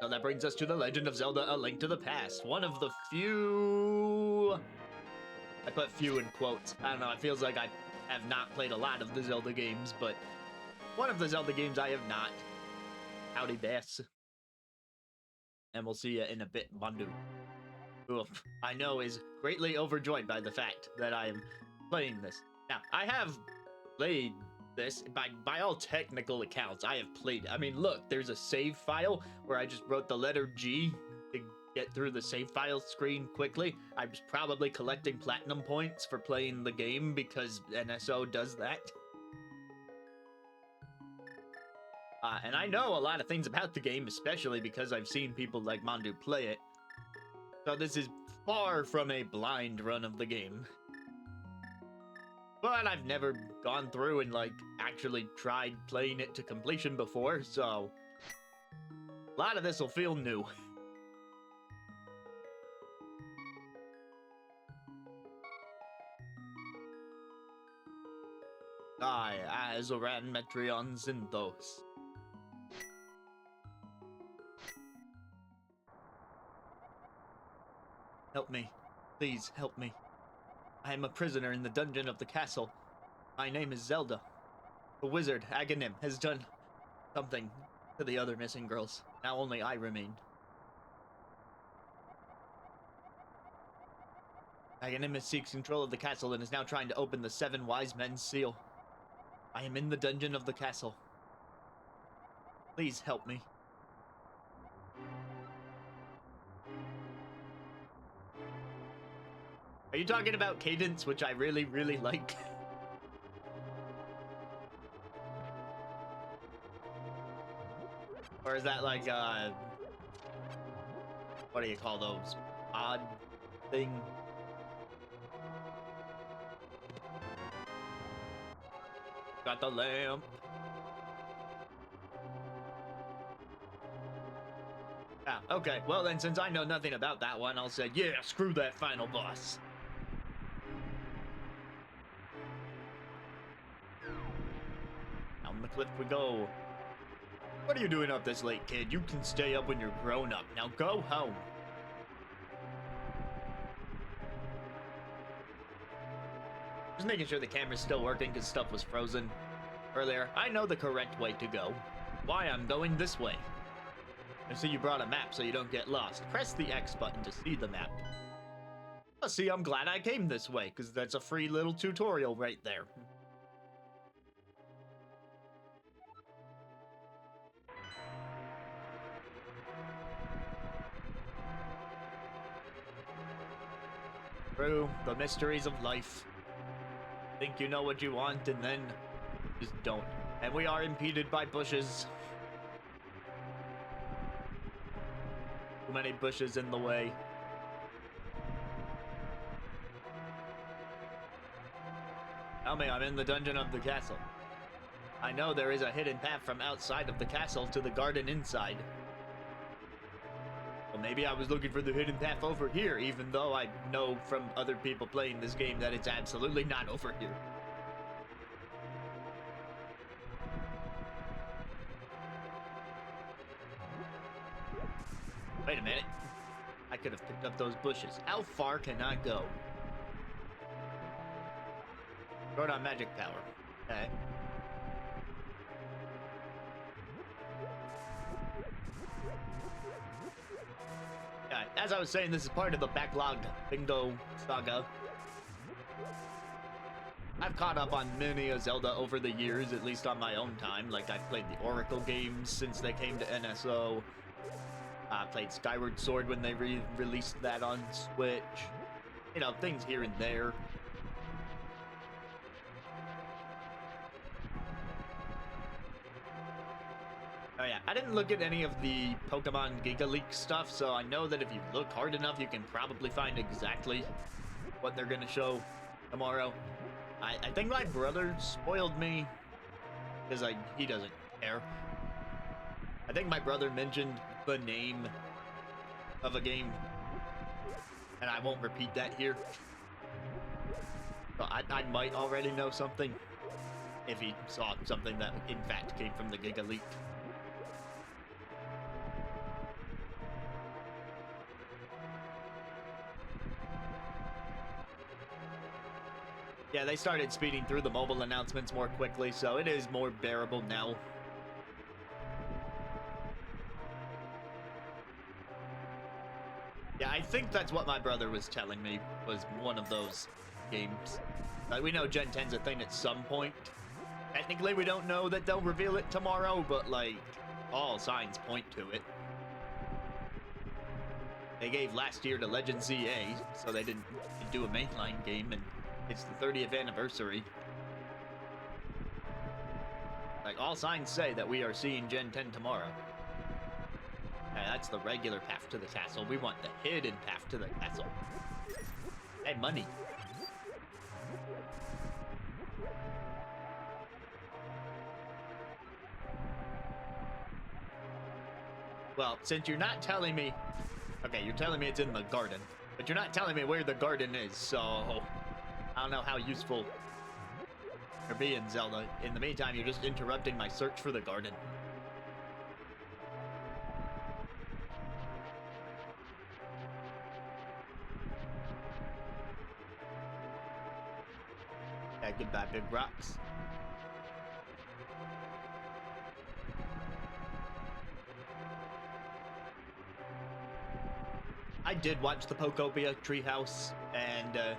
So that brings us to The Legend of Zelda: A Link to the Past. One of the few... I put few in quotes. I don't know, it feels like I have not played a lot of the Zelda games, but one of the Zelda games I have not. Howdy, Bass. And we'll see you in a bit, Bandu. Who I know is greatly overjoyed by the fact that I am playing this. Now, I have played this. By all technical accounts, I have played it. I mean, look, there's a save file where I just wrote the letter G to get through the save file screen quickly. I was probably collecting platinum points for playing the game because NSO does that. And I know a lot of things about the game, especially because I've seen people like Mandu play it. So this is far from a blind run of the game. But I've never gone through and, like, actually tried playing it to completion before, so a lot of this will feel new. I, Azoran Metreon Zinthos. Help me. Please, help me. I am a prisoner in the dungeon of the castle. My name is Zelda. The wizard, Aghanim, has done something to the other missing girls. Now only I remain. Aghanim seeks control of the castle and is now trying to open the 7 wise men's seal. I am in the dungeon of the castle. Please help me. Are you talking about Cadence, which I really, really like? Or is that like, what do you call those? Odd thing? Got the lamp. Ah, okay. Well then, since I know nothing about that one, I'll say, yeah, screw that final boss. Down the cliff we go. What are you doing up this late, kid? You can stay up when you're grown up. Now go home. Just making sure the camera's still working because stuff was frozen earlier. I know the correct way to go. Why I'm going this way. I see you brought a map so you don't get lost. Press the X button to see the map. Oh, see, I'm glad I came this way because that's a free little tutorial right there. Through the mysteries of life. Think you know what you want and then just don't. And we are impeded by bushes. Too many bushes in the way. Tell me, I'm in the dungeon of the castle. I know there is a hidden path from outside of the castle to the garden inside. Well, maybe I was looking for the hidden path over here, even though I know from other people playing this game that it's absolutely not over here. Wait a minute. I could have picked up those bushes. How far can I go? Throw on magic power. Okay. Yeah, as I was saying, this is part of the backlogged bingo saga. I've caught up on many a Zelda over the years, at least on my own time. Like, I've played the Oracle games since they came to NSO. I played Skyward Sword when they released that on Switch. You know, things here and there. Oh yeah, I didn't look at any of the Pokemon Giga Leak stuff, so I know that if you look hard enough, you can probably find exactly what they're gonna show tomorrow. I think my brother spoiled me, because he doesn't care. I think my brother mentioned the name of a game, and I won't repeat that here. So I might already know something, if he saw something that in fact came from the Giga Leak. Yeah, they started speeding through the mobile announcements more quickly, so it is more bearable now. Yeah, I think that's what my brother was telling me, was one of those games. Like, we know Gen 10's a thing at some point. Technically, we don't know that they'll reveal it tomorrow, but, like, all signs point to it. They gave last year to Legend ZA, so they didn't do a mainline game, and it's the 30th anniversary. Like, all signs say that we are seeing Gen 10 tomorrow. Yeah, that's the regular path to the castle. We want the hidden path to the castle. Hey, money. Well, since you're not telling me... Okay, you're telling me it's in the garden, but you're not telling me where the garden is, so... I don't know how useful you're being, Zelda. In the meantime, you're just interrupting my search for the garden. Yeah, goodbye, big rocks. I did watch the Pokopia Treehouse, and,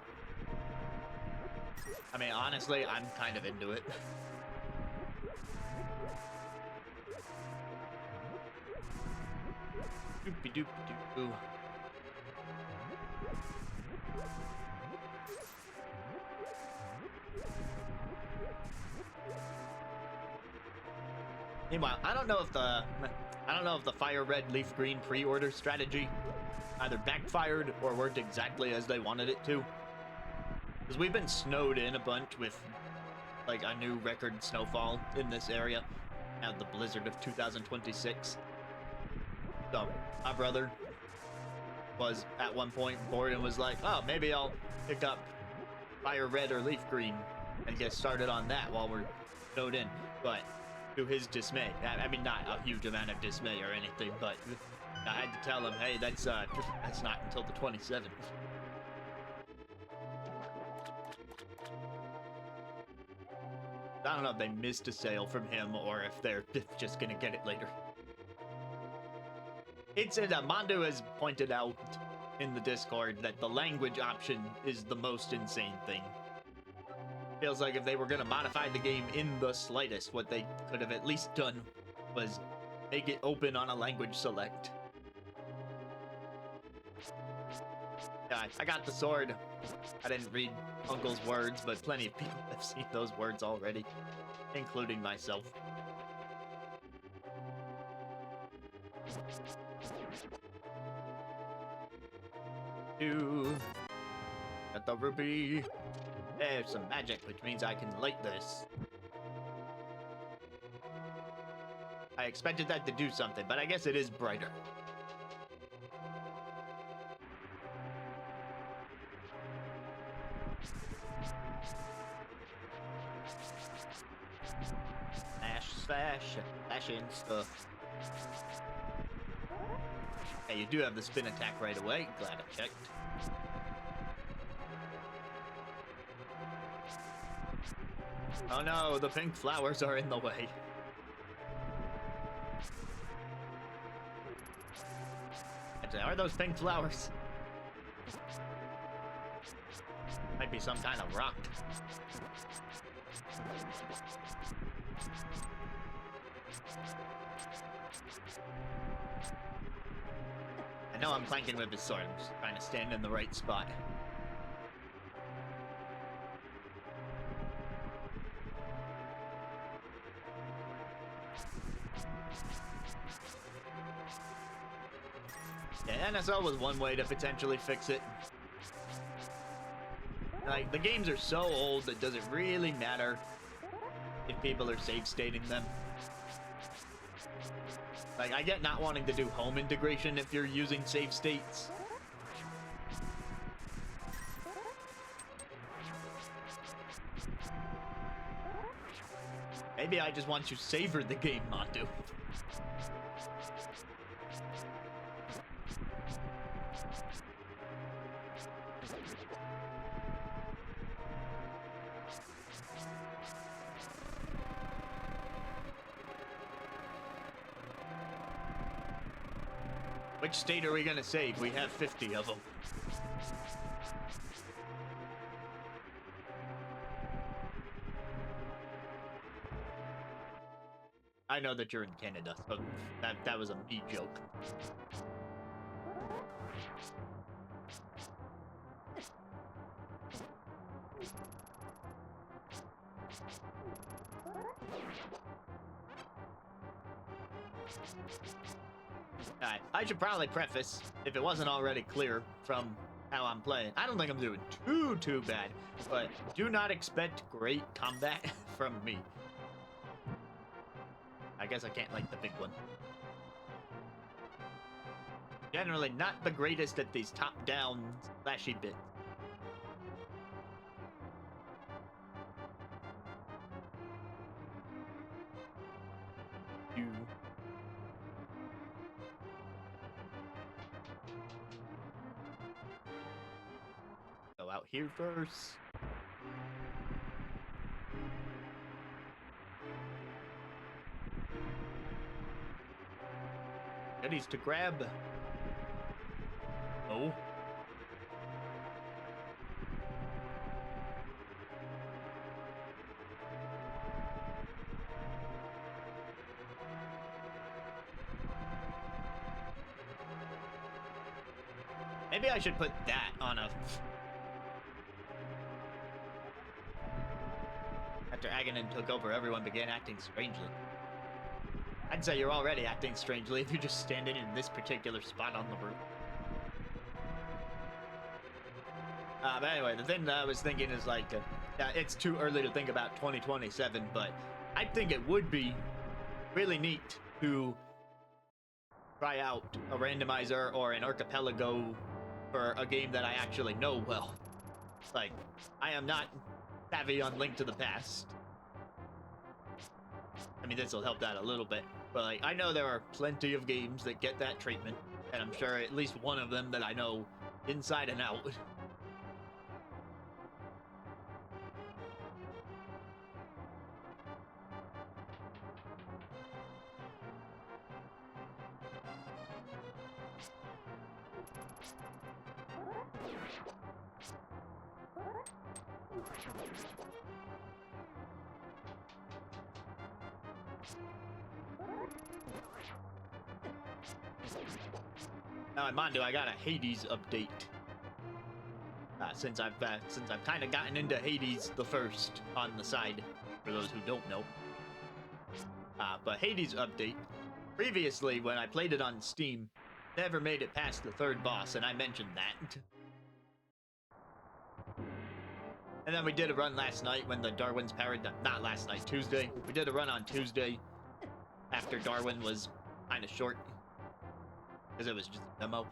I mean, honestly, I'm kind of into it. Doopy-doop-doop-doo. Meanwhile, I don't know if the fire red leaf green pre-order strategy either backfired or worked exactly as they wanted it to. Because we've been snowed in a bunch with like a new record snowfall in this area. Now the blizzard of 2026. So my brother was at one point bored and was like, oh, maybe I'll pick up fire red or leaf green and get started on that while we're snowed in. But to his dismay, I mean, not a huge amount of dismay or anything, but I had to tell him, hey, that's not until the 27th. I don't know if they missed a sale from him or if they're just gonna get it later. It's Mondo has pointed out in the Discord that the language option is the most insane thing. Feels like if they were gonna modify the game in the slightest, what they could have at least done was make it open on a language select. Yeah, I got the sword. I didn't read Uncle's words, but plenty of people have seen those words already, including myself. Got the ruby. There's some magic, which means I can light this. I expected that to do something, but I guess it is brighter. Slashing stuff. Hey, you do have the spin attack right away. Glad I checked. Oh no, the pink flowers are in the way. Are those pink flowers? Might be some kind of rock. I know I'm clanking with his sword. I'm just trying to stand in the right spot. Yeah, NSL was one way to potentially fix it. Like, the games are so old that does it really matter if people are save stating them. Like, I get not wanting to do home integration if you're using save states. Maybe I just want to savor the game, Mondu. Which state are we gonna save? We have 50 of them. I know that you're in Canada, so that was a me joke. Alright, I should probably preface, if it wasn't already clear from how I'm playing, I don't think I'm doing too bad, but do not expect great combat from me. I guess I can't like the big one. Generally not the greatest at these top-down flashy bits. Go out here first. Goodies to grab. Oh. Maybe I should put that on a... After Aghanim took over, everyone began acting strangely. I'd say you're already acting strangely if you're just standing in this particular spot on the roof. But anyway, the thing that I was thinking is like, it's too early to think about 2027, but I think it would be really neat to try out a randomizer or an archipelago for a game that I actually know well. Like, I am not savvy on Link to the Past. I mean, this will help that a little bit, but like, I know there are plenty of games that get that treatment, and I'm sure at least one of them that I know inside and out. Now in Mondo, I got a Hades update. Since I've kind of gotten into Hades the first on the side, for those who don't know. But Hades update. Previously, when I played it on Steam, never made it past the third boss, and I mentioned that. And then we did a run last night when the Darwin's Paradigm... Not last night, Tuesday. We did a run on Tuesday after Darwin was kind of short. Because it was just a demo.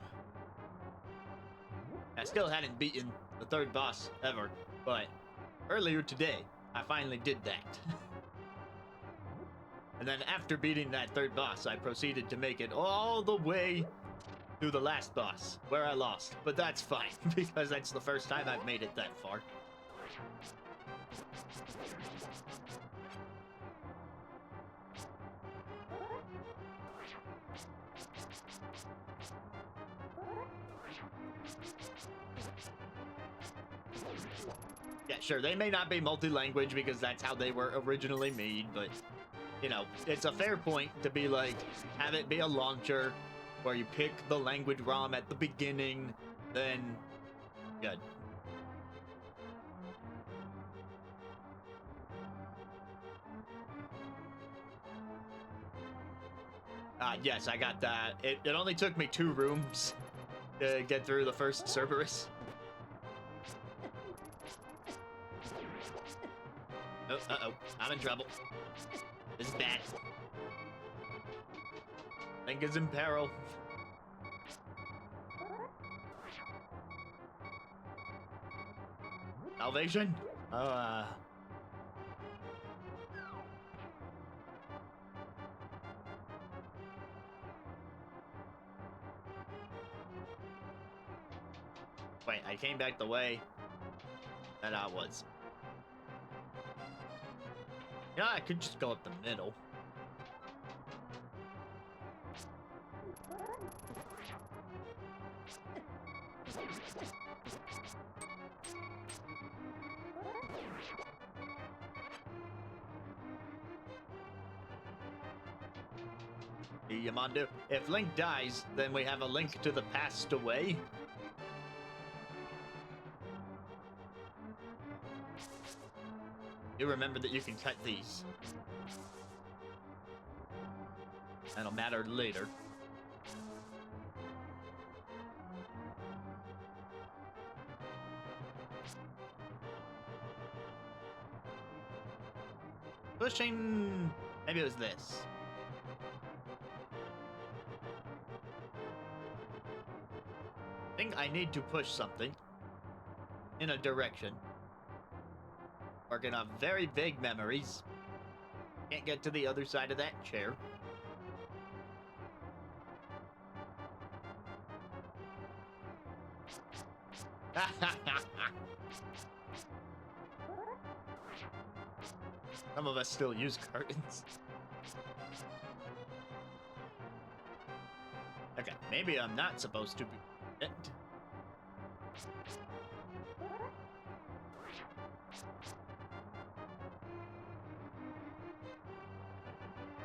I still hadn't beaten the third boss ever, but earlier today, I finally did that. And then after beating that third boss, I proceeded to make it all the way to the last boss, where I lost. But that's fine, because that's the first time I've made it that far. Yeah, sure, they may not be multi-language because that's how they were originally made, but, you know, it's a fair point to be like, have it be a launcher where you pick the language ROM at the beginning, then good. Yes, I got that. It only took me 2 rooms to get through the first Cerberus. Oh, uh-oh. I'm in trouble. This is bad. Link is in peril. Salvation? Wait, I came back the way that I was. Yeah, I could just go up the middle. Yamandu. If Link dies, then we have a link to the passed away. You remember that you can cut these. That'll matter later. Pushing... Maybe it was this. I think I need to push something in a direction. Working on very vague memories. Can't get to the other side of that chair. Some of us still use curtains. Okay, maybe I'm not supposed to be it.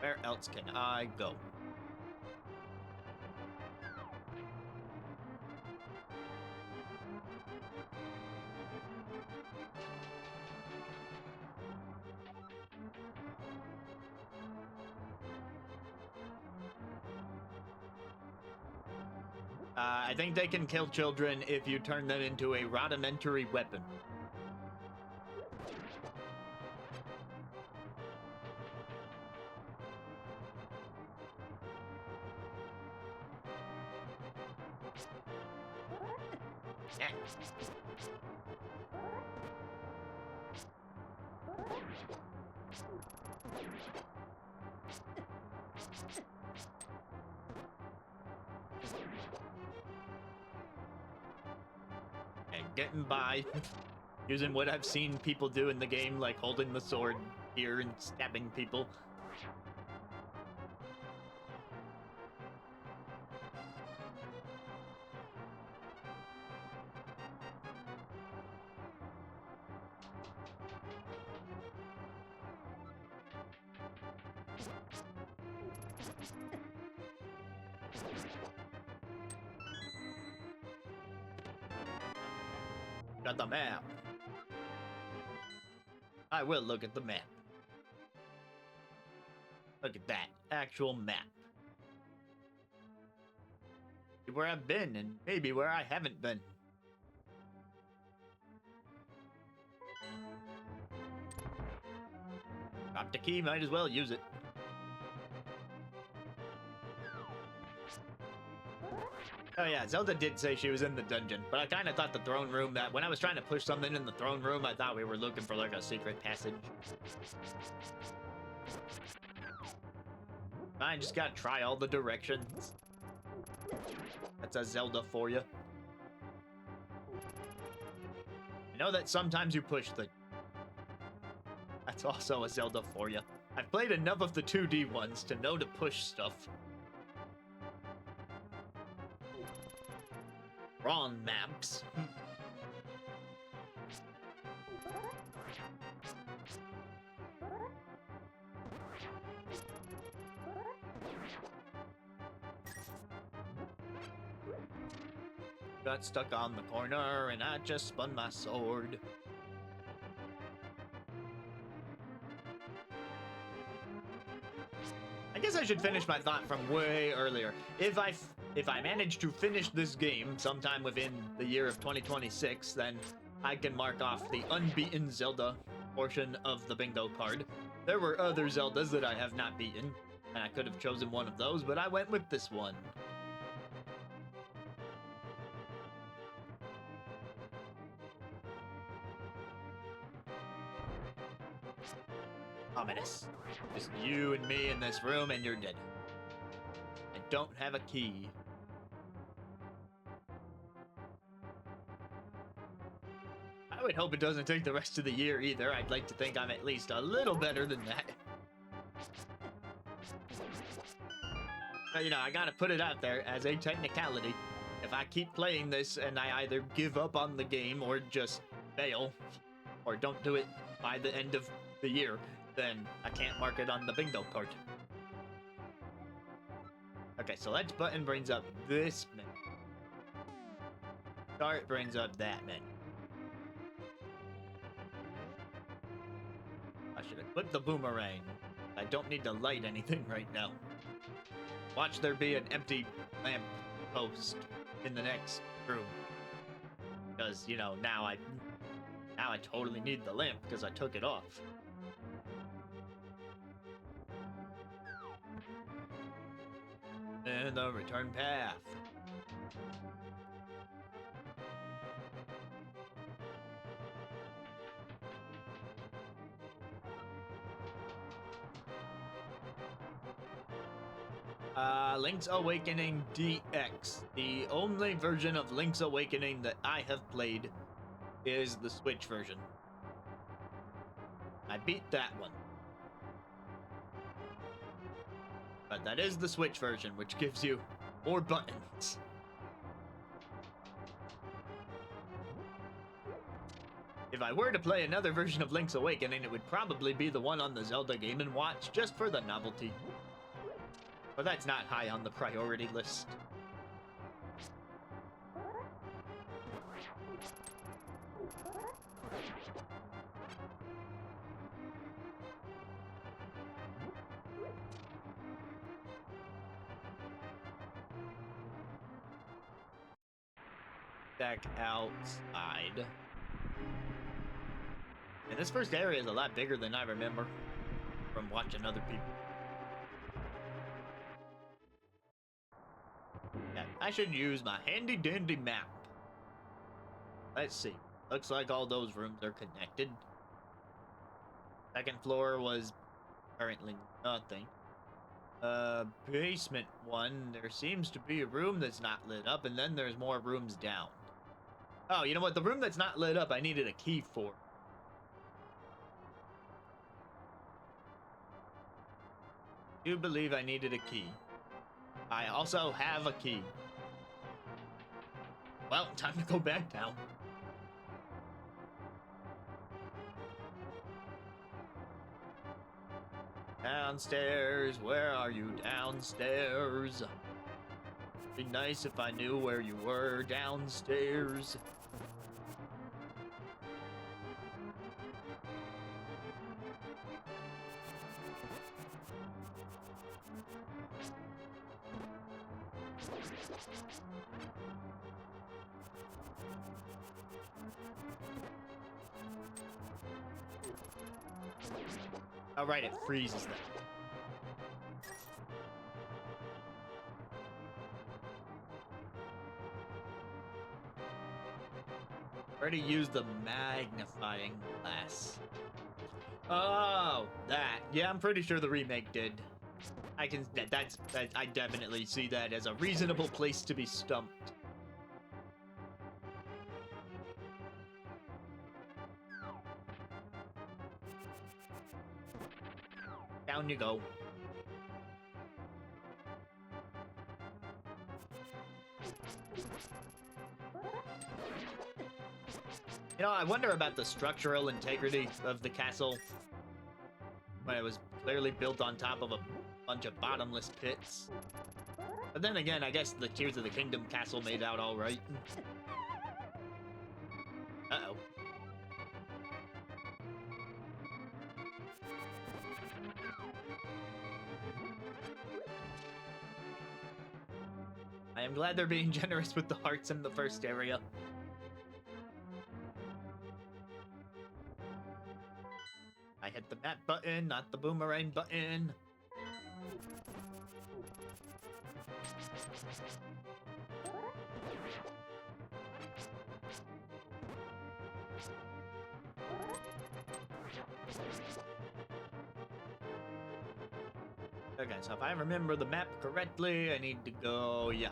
Where else can I go? I think they can kill children if you turn them into a rudimentary weapon. And getting by, using what I've seen people do in the game, like holding the sword here and stabbing people. Got the map. I will look at the map. Look at that actual map. Where I've been and maybe where I haven't been. Drop the key, might as well use it. Oh yeah, Zelda did say she was in the dungeon, but I kind of thought the throne room, that when I was trying to push something in the throne room, I thought we were looking for like a secret passage. I just gotta try all the directions. That's a Zelda for you. I know that sometimes you push the... That's also a Zelda for you. I've played enough of the 2D ones to know to push stuff. Wrong maps. Got stuck on the corner and I just spun my sword. I guess I should finish my thought from way earlier. If I manage to finish this game sometime within the year of 2026, then I can mark off the unbeaten Zelda portion of the bingo card. There were other Zeldas that I have not beaten, and I could have chosen one of those, but I went with this one. Ominous. Just you and me in this room and you're dead. I don't have a key. would hope it doesn't take the rest of the year either. I'd like to think I'm at least a little better than that. But, you know, I gotta put it out there as a technicality. If I keep playing this and I either give up on the game or just fail, or don't do it by the end of the year, then I can't mark it on the bingo card. Okay, select button brings up this menu. Start brings up that menu. I should equip the boomerang. I don't need to light anything right now. Watch there be an empty lamp post in the next room. Because, you know, now I totally need the lamp because I took it off. And the return path. Link's Awakening DX. The only version of Link's Awakening that I have played is the Switch version. I beat that one. But that is the Switch version, which gives you more buttons. If I were to play another version of Link's Awakening, it would probably be the one on the Zelda Game & Watch, just for the novelty. But that's not high on the priority list. Back outside. And this first area is a lot bigger than I remember from watching other people. Yeah, I should use my handy dandy map. Let's see. Looks like all those rooms are connected. Second floor was apparently nothing. Basement one, there seems to be a room that's not lit up, and then there's more rooms down. Oh, you know what? The room that's not lit up, I needed a key for. I do believe I needed a key. I also have a key. Well, time to go back down. Downstairs, where are you? Downstairs. Be nice if I knew where you were. Downstairs. Oh, right, it freezes them. Already used the magnifying glass. Oh, that. Yeah, I'm pretty sure the remake did. I definitely see that as a reasonable place to be stumped. Down you go. You know, I wonder about the structural integrity of the castle when it was clearly built on top of a bunch of bottomless pits. But then again, I guess the Tears of the Kingdom castle made out all right. Uh-oh. I am glad they're being generous with the hearts in the first area. I hit the map button, not the boomerang button. Okay, so if I remember the map correctly, I need to go, yeah.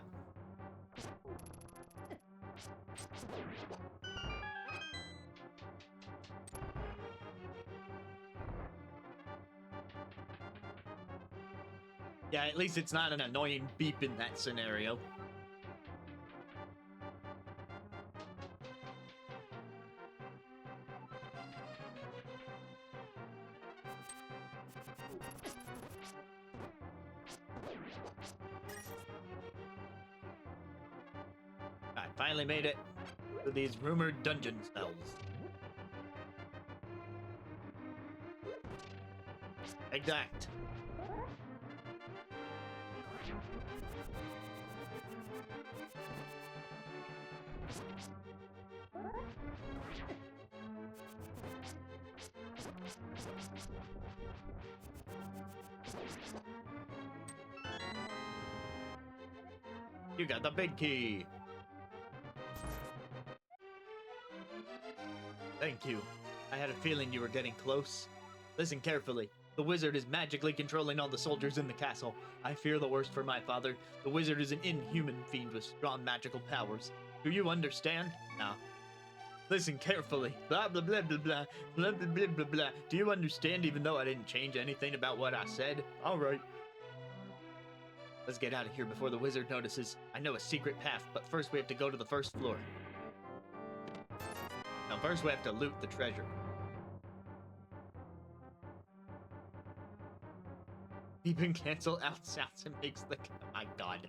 Yeah, at least it's not an annoying beep in that scenario. I finally made it to these rumored dungeon cells. Exact. You got the big key. Thank you. I had a feeling you were getting close. Listen carefully. The wizard is magically controlling all the soldiers in the castle. I fear the worst for my father. The wizard is an inhuman fiend with strong magical powers. Do you understand? Now, listen carefully. Blah, blah, blah, blah, blah. Blah, blah, blah, blah, blah. Do you understand even though I didn't change anything about what I said? All right. Let's get out of here before the wizard notices. I know a secret path, but first we have to go to the first floor. Now, first we have to loot the treasure. Even cancel out sounds and makes the... Oh my god.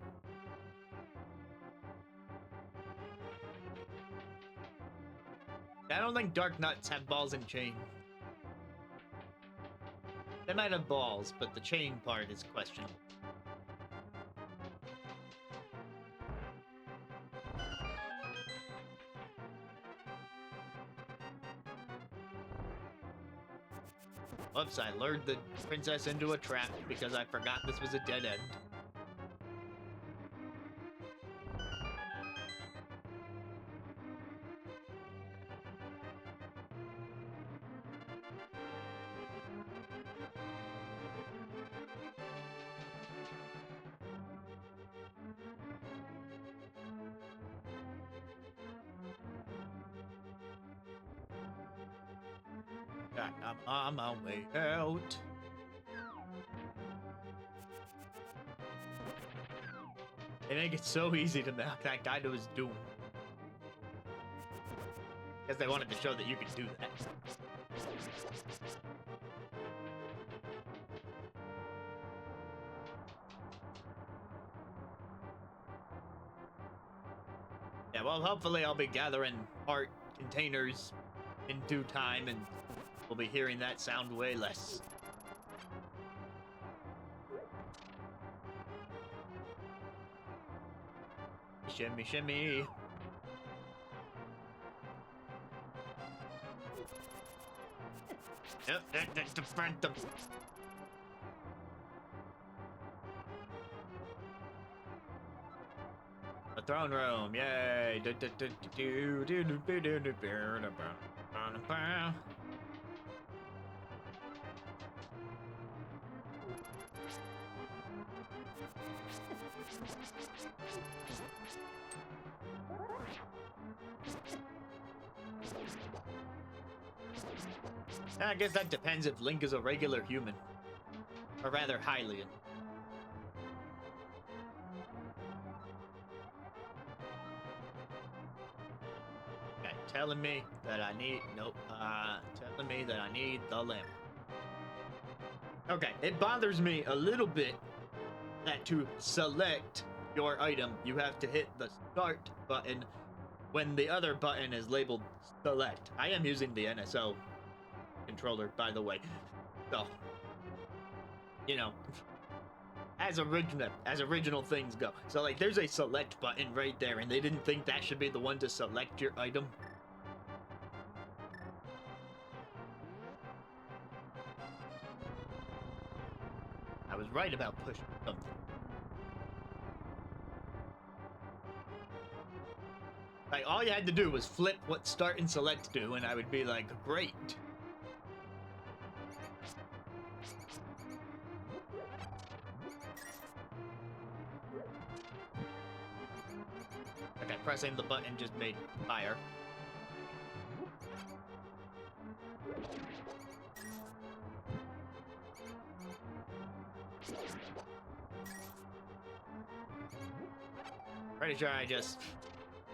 I don't think Dark Nuts have balls and chain. They might have balls, but the chain part is questionable. Whoops, I lured the princess into a trap because I forgot this was a dead end. I'm on my way out. They make it so easy to knock that guy to his doom. Guess they wanted to show that you could do that. Yeah, well, hopefully I'll be gathering art containers in due time, and we'll be hearing that sound way less. Shimmy, shimmy. Yep, that's the front. The throne room, yay! I guess that depends if Link is a regular human. Or rather, Hylian. Okay, telling me that I need... Nope. Telling me that I need the lamp. Okay, it bothers me a little bit that to select your item, you have to hit the start button when the other button is labeled select. I am using the NSO controller, by the way. So, you know, as original things go. So, like, there's a select button right there, and they didn't think that should be the one to select your item. I was right about pushing something. Like, all you had to do was flip what start and select do, and I would be like, great. Okay, pressing the button just made fire. Pretty sure I just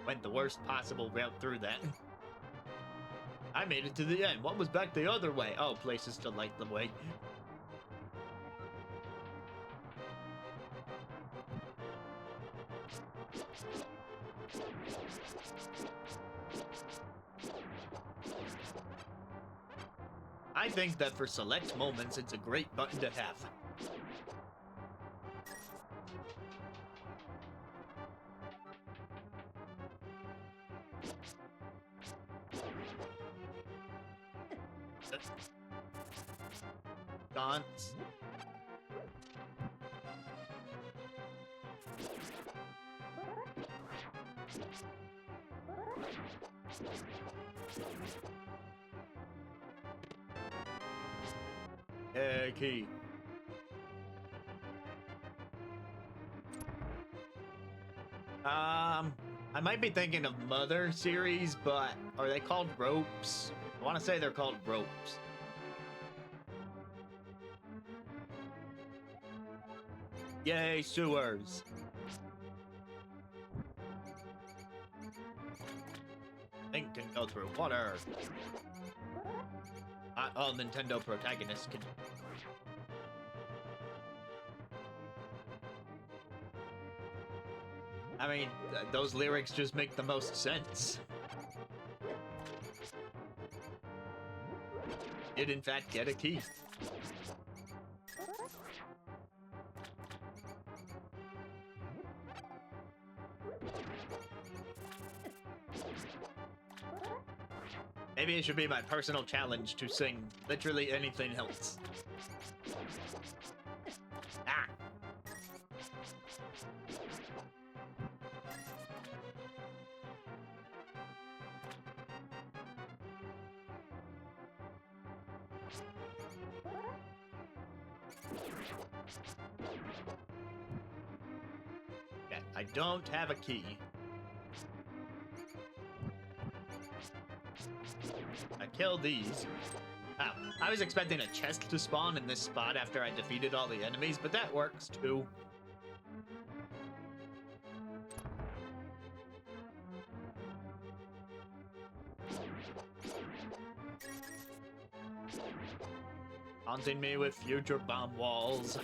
went the worst possible route through that. I made it to the end. What was back the other way? Oh, places to light the way. I think that for select moments, it's a great button to have. Dance. Key. I might be thinking of Mother series, but are they called ropes? I want to say they're called ropes. Yay, sewers. Link can go through water. Not all Nintendo protagonists can. I mean, those lyrics just make the most sense. Did in fact get a key. Maybe it should be my personal challenge to sing literally anything else. Ah! Okay, I don't have a key. I killed these. Wow, I was expecting a chest to spawn in this spot after I defeated all the enemies, but that works too. Haunting me with future bomb walls.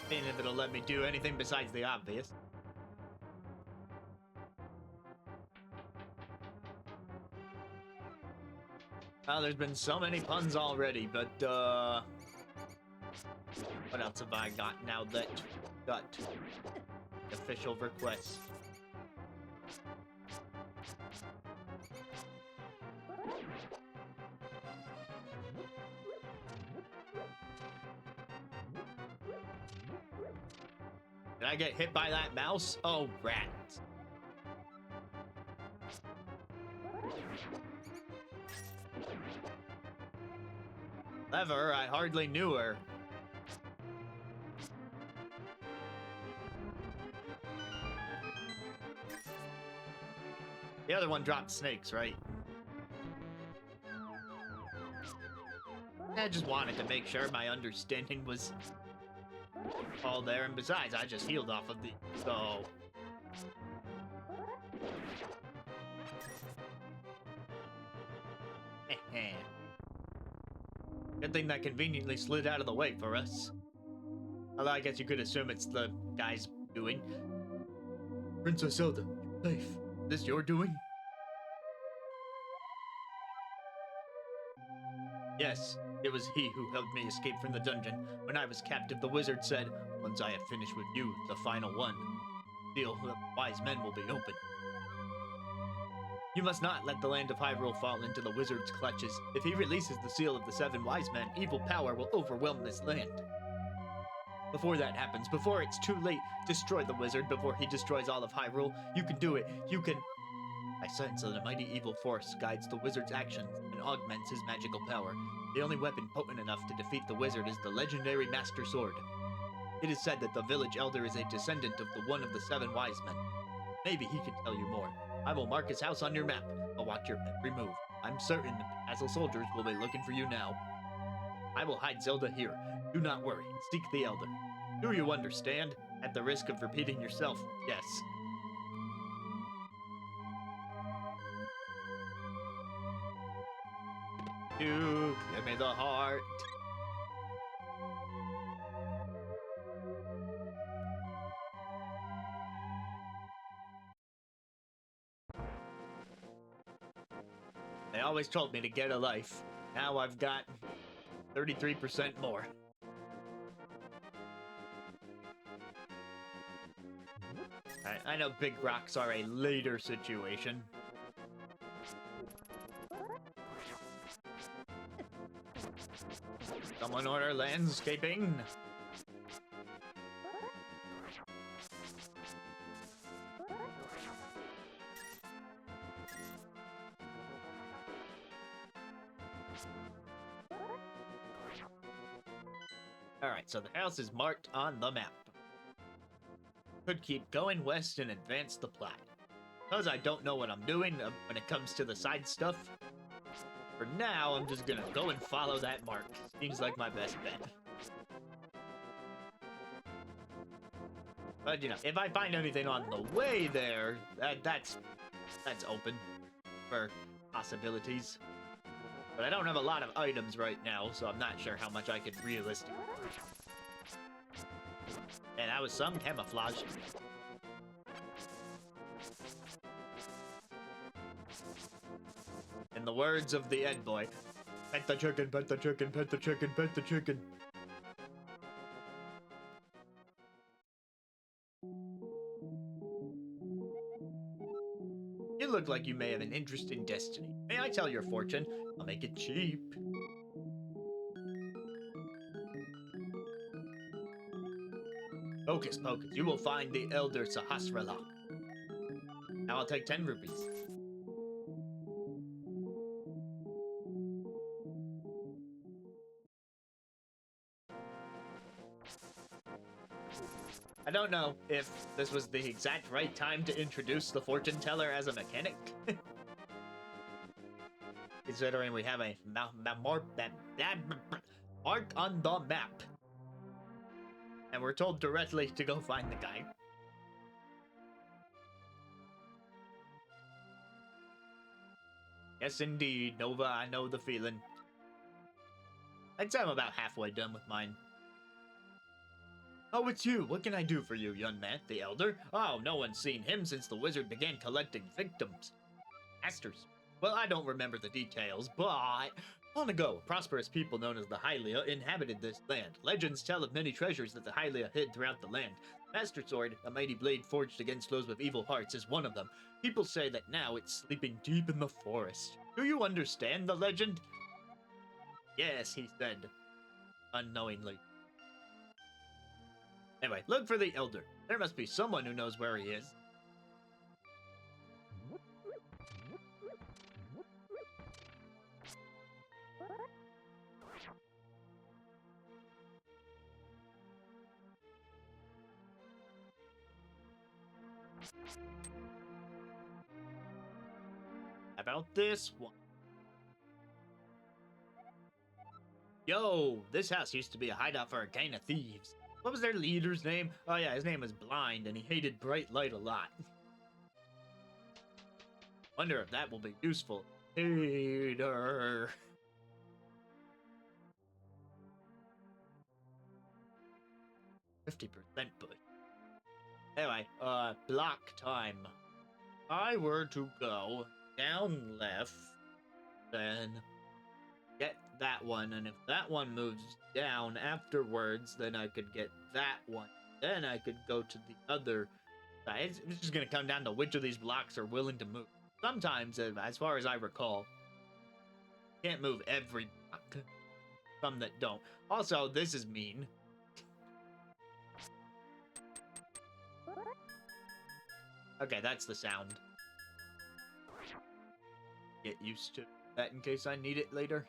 Seeing if it'll let me do anything besides the obvious. Oh, there's been so many puns already, but what else have I got now that got official requests? Did I get hit by that mouse? Oh, rats. Clever, I hardly knew her. The other one dropped snakes, right? I just wanted to make sure my understanding was all there, and besides, I just healed off of the... So... Good thing that conveniently slid out of the way for us. Although I guess you could assume it's the guy's doing. Princess Zelda, you're safe. Is this your doing? Yes, it was he who helped me escape from the dungeon. When I was captive, the wizard said, once I have finished with you, the final one, the seal of the wise men will be open. You must not let the land of Hyrule fall into the wizard's clutches. If he releases the seal of the 7 wise men, evil power will overwhelm this land. Before that happens, before it's too late, destroy the wizard before he destroys all of Hyrule. You can do it. You can... I sense that a mighty evil force guides the wizard's actions and augments his magical power. The only weapon potent enough to defeat the wizard is the legendary Master Sword. It is said that the village elder is a descendant of the one of the 7 wise men. Maybe he can tell you more. I will mark his house on your map. I'll watch your every move. I'm certain the castle soldiers will be looking for you now. I will hide Zelda here. Do not worry. Seek the Elder. Do you understand? At the risk of repeating yourself, yes. You give me the heart. They always told me to get a life. Now I've got 33% more. I know big rocks are a later situation. Someone order landscaping. Alright, so the house is marked on the map. Could keep going west and advance the plot. Because I don't know what I'm doing when it comes to the side stuff, for now, I'm just gonna go and follow that mark. Seems like my best bet. But, you know, if I find anything on the way there, that's open for possibilities. But I don't have a lot of items right now, so I'm not sure how much I could realistically. Yeah, that was some camouflage. In the words of the Ed boy, pet the chicken, pet the chicken, pet the chicken, pet the chicken. You look like you may have an interest in destiny. May I tell your fortune? I'll make it cheap. Focus, focus. You will find the Elder Sahasrara. Now I'll take 10 rupees. I don't know if this was the exact right time to introduce the fortune teller as a mechanic. Considering we have a mark on the map. And we're told directly to go find the guy. Yes, indeed, Nova, I know the feeling. I'd say I'm about halfway done with mine. Oh, it's you. What can I do for you, young man? The Elder? Oh, no one's seen him since the wizard began collecting victims. Masters. Well, I don't remember the details, but long ago, prosperous people known as the Hylia inhabited this land. Legends tell of many treasures that the Hylia hid throughout the land. Master Sword, a mighty blade forged against those with evil hearts, is one of them. People say that now it's sleeping deep in the forest. Do you understand the legend? Yes, he said, unknowingly. Anyway, look for the Elder. There must be someone who knows where he is. About this one. Yo, this house used to be a hideout for a gang of thieves. What was their leader's name? Oh yeah, his name was Blind, and he hated bright light a lot. Wonder if that will be useful. Hater. %, but anyway, block time. If I were to go down left, then get that one, and if that one moves down afterwards, then I could get that one. Then I could go to the other side. It's just gonna come down to which of these blocks are willing to move. Sometimes, as far as I recall, can't move every block. Some that don't. Also, this is mean. Okay, that's the sound. Get used to that in case I need it later.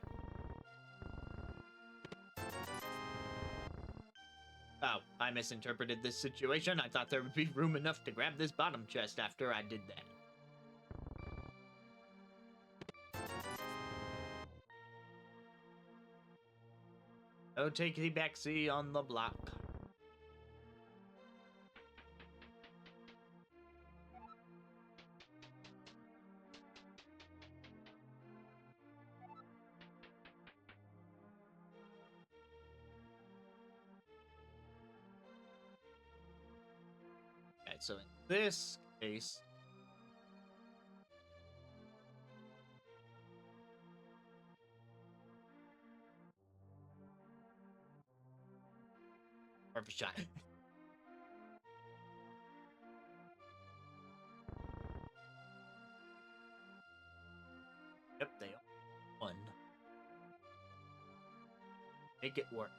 Oh, I misinterpreted this situation. I thought there would be room enough to grab this bottom chest after I did that. Oh, take the backseat on the block. Okay, so in this case, perfect shot. Yep, they all won. Make it work.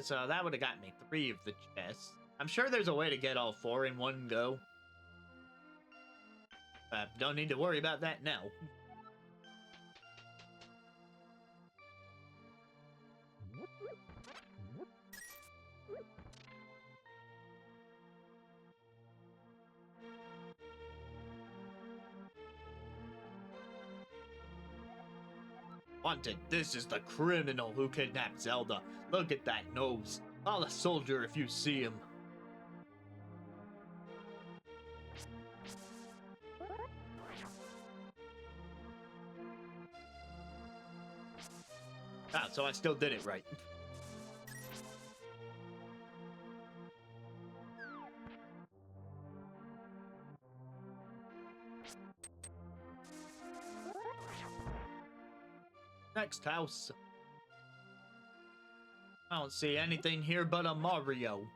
So that would have got me 3 of the chests. I'm sure there's a way to get all 4 in one go. Don't need to worry about that now. Wanted, this is the criminal who kidnapped Zelda. Look at that nose. Call a soldier if you see him. Ah, so I still did it right. Next house. I don't see anything here but a Mario.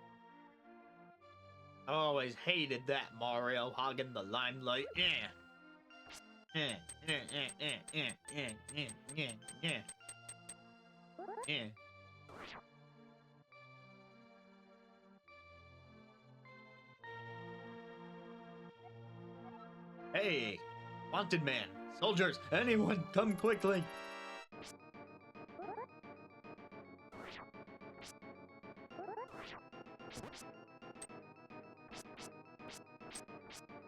I always hated that Mario hogging the limelight. Hey, wanted man, soldiers, anyone, come quickly.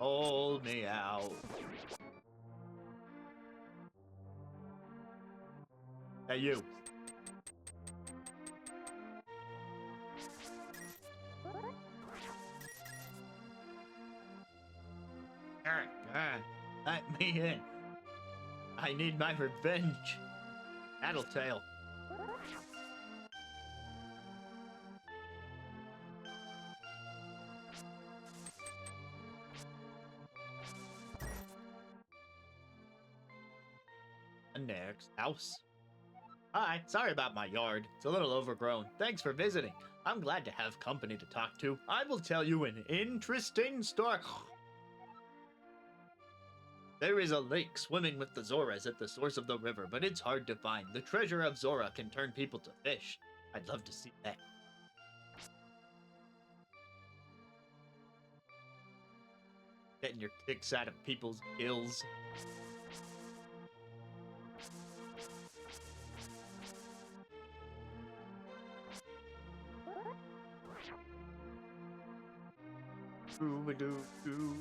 Hold me out. Hey, you. Let me in. I need my revenge. Tattletale. Next house. Hi, sorry about my yard. It's a little overgrown. Thanks for visiting. I'm glad to have company to talk to. I will tell you an interesting story. There is a lake swimming with the Zoras at the source of the river, but it's hard to find. The treasure of Zora can turn people to fish. I'd love to see that. Getting your kicks out of people's gills. Doo-ba-doo-doo.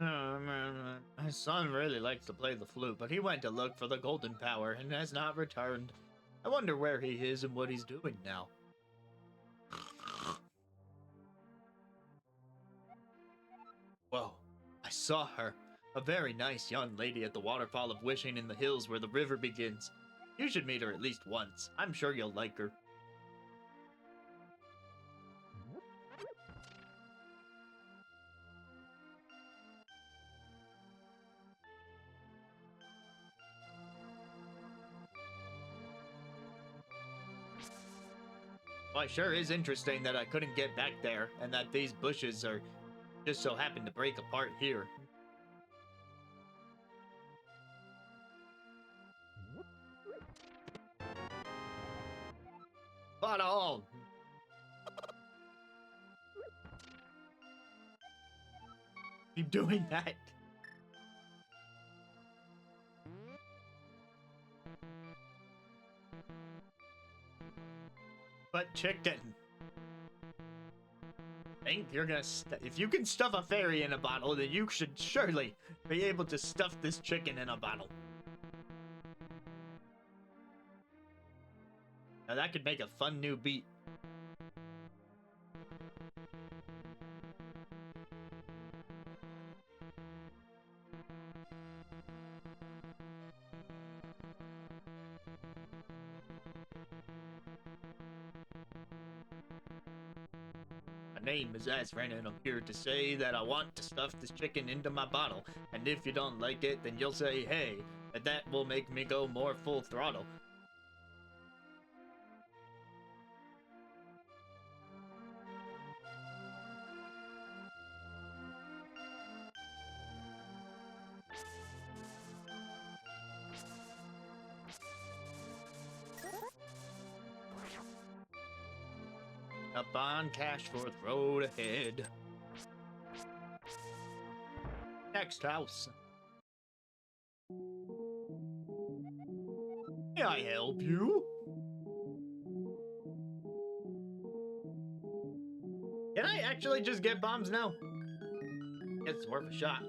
My son really likes to play the flute, but he went to look for the golden power and has not returned. I wonder where he is and what he's doing now. Whoa, I saw her. A very nice young lady at the waterfall of Wishing in the hills where the river begins. You should meet her at least once. I'm sure you'll like her. Well, it sure is interesting that I couldn't get back there, and that these bushes are just so happen to break apart here. Bottle! Keep doing that. But chicken. Think you're gonna if you can stuff a fairy in a bottle, then you should surely be able to stuff this chicken in a bottle. Now that could make a fun new beat. My name is Asran, and I'm here to say that I want to stuff this chicken into my bottle. And if you don't like it, then you'll say, hey, and that will make me go more full throttle. Up on cash for the road ahead. Next house. May I help you? Can I actually just get bombs now? It's worth a shot.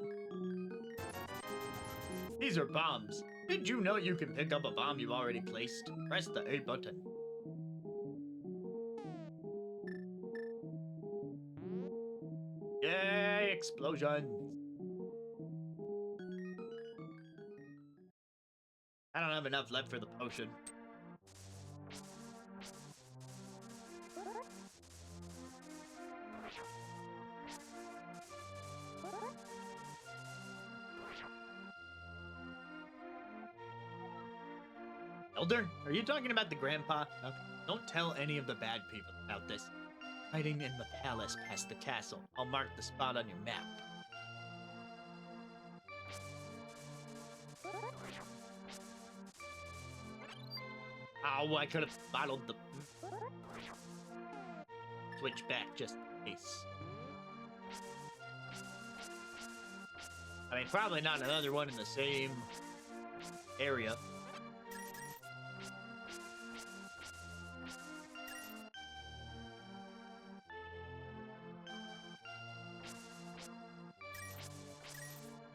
These are bombs. Did you know you can pick up a bomb you've already placed? Press the A button. Yay, explosions. I don't have enough left for the potion. Elder, are you talking about the grandpa? Okay. Don't tell any of the bad people about this. Hiding in the palace past the castle. I'll mark the spot on your map. Oh, I could have bottled the... Switch back just in case. I mean, probably not another one in the same area.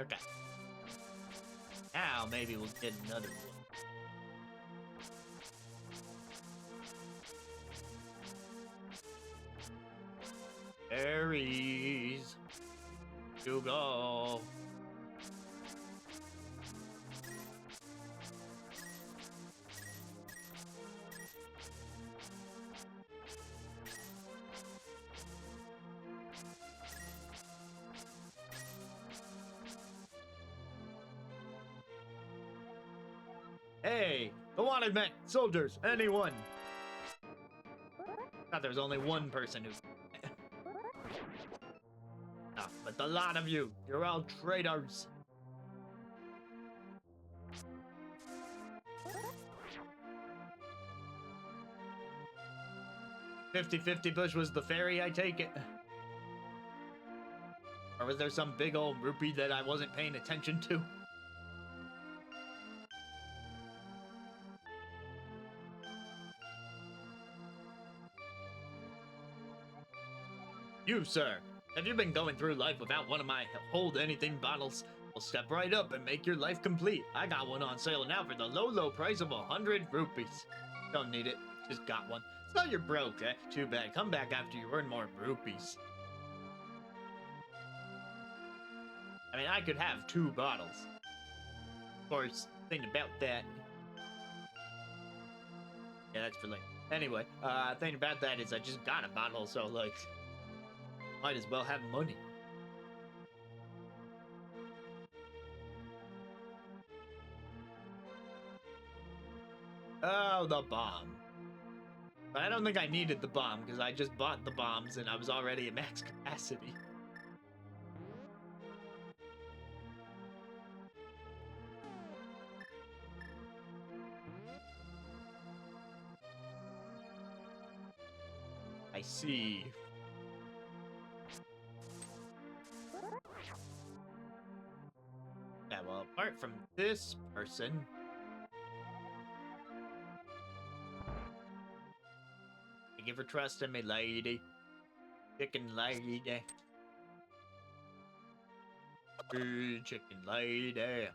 Okay. Now maybe we'll get another one. Berries. You go. Hey, the wanted men, soldiers, anyone. Thought there was only one person who... Ah, but the lot of you, you're all traitors. "50-50 Bush was the fairy, I take it. Or was there some big old rupee that I wasn't paying attention to? You, sir, have you been going through life without one of my hold anything bottles? Well, step right up and make your life complete. I got one on sale now for the low price of 100 rupees. Don't need it, just got one. So you're broke, eh? Too bad. Come back after you earn more rupees. I mean, I could have 2 bottles. Of course, thing about that... Yeah, that's for later. Anyway, thing about that is I just got a bottle, so, like... Might as well have money. Oh, the bomb. But I don't think I needed the bomb, because I just bought the bombs and I was already at max capacity. I see. Yeah, well, apart from this person... Thank you for trusting me, lady. Chicken lady. Hey, chicken lady.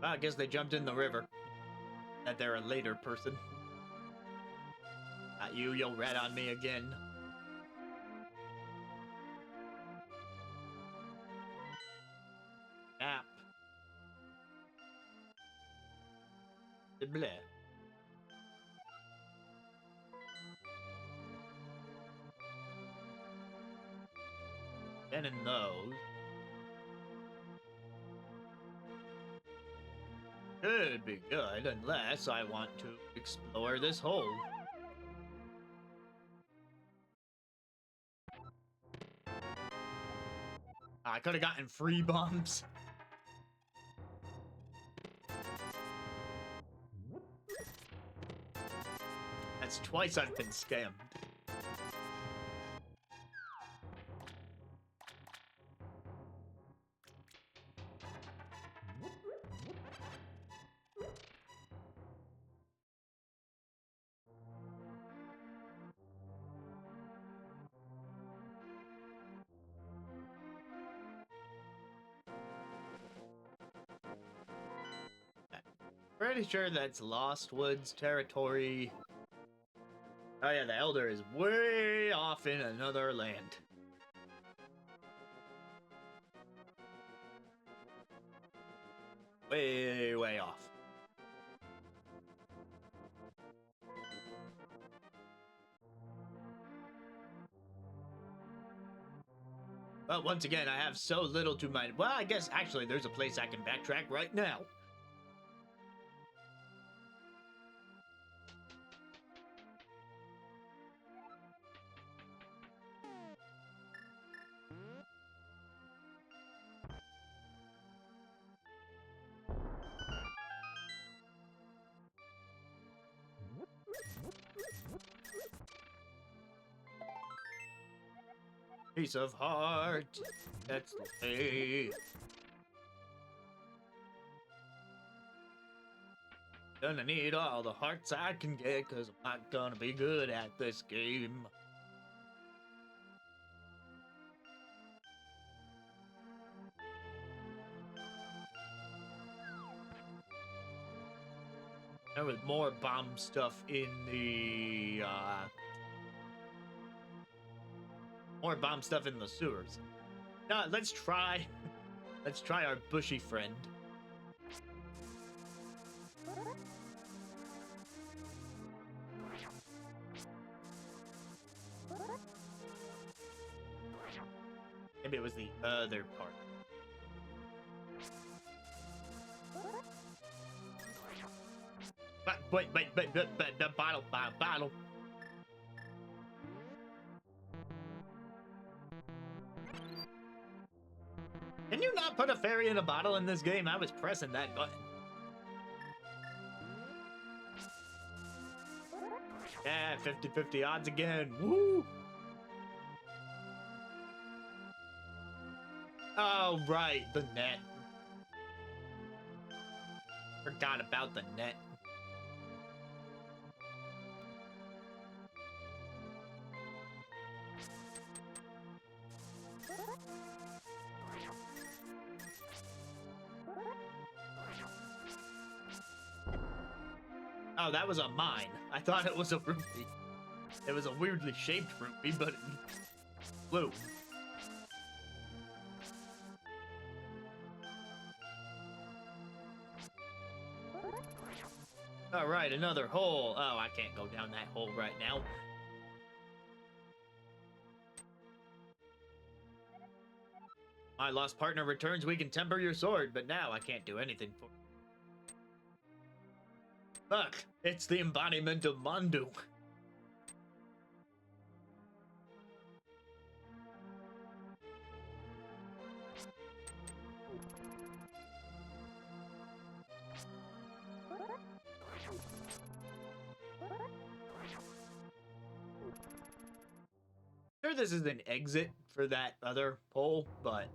Well, I guess they jumped in the river. That they're a later person. Not you, you'll rat on me again. Nap. Bleh. Then in those. Could be good, unless I want to explore this hole. I could have gotten free bombs. That's twice I've been scammed. Pretty sure that's Lost Woods territory. Oh yeah, the Elder is way off in another land. Way, way off. But once again, I have so little to my... Well, I guess actually there's a place I can backtrack right now. Piece of heart. That's the way. Gonna need all the hearts I can get, cause I'm not gonna be good at this game. There was more bomb stuff in the, more bomb stuff in the sewers. Now, let's try our bushy friend. Maybe it was the other part. Wait, the bottle. Can you not put a fairy in a bottle in this game? I was pressing that button. Yeah, 50-50 odds again. Woo! Oh, right, the net. Forgot about the net. Oh, that was a mine. I thought it was a rupee. It was a weirdly shaped rupee, but it flew. All right, another hole. Oh, I can't go down that hole right now. My lost partner returns. We can temper your sword, but now I can't do anything for. Look, it's the embodiment of Mandu. Sure, this is an exit for that other pole, but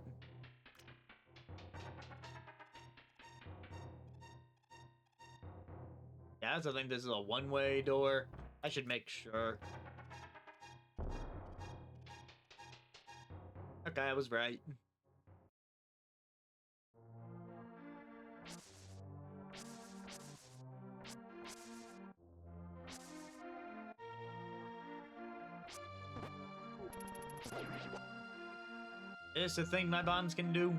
yeah, I think this is a one-way door. I should make sure. Okay, I was right. Is this a thing my bombs can do?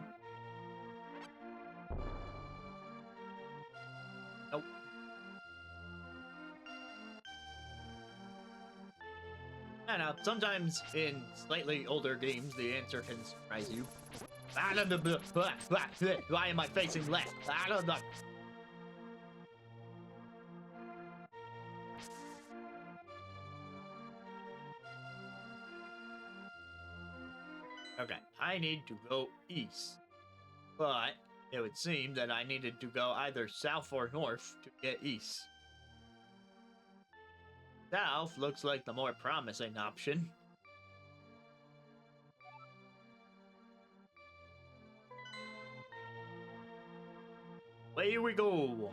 Nope. I don't know, sometimes in slightly older games, the answer can surprise you. Why am I facing left? I don't know. Okay, I need to go east. But it would seem that I needed to go either south or north to get east. South looks like the more promising option. Away we go.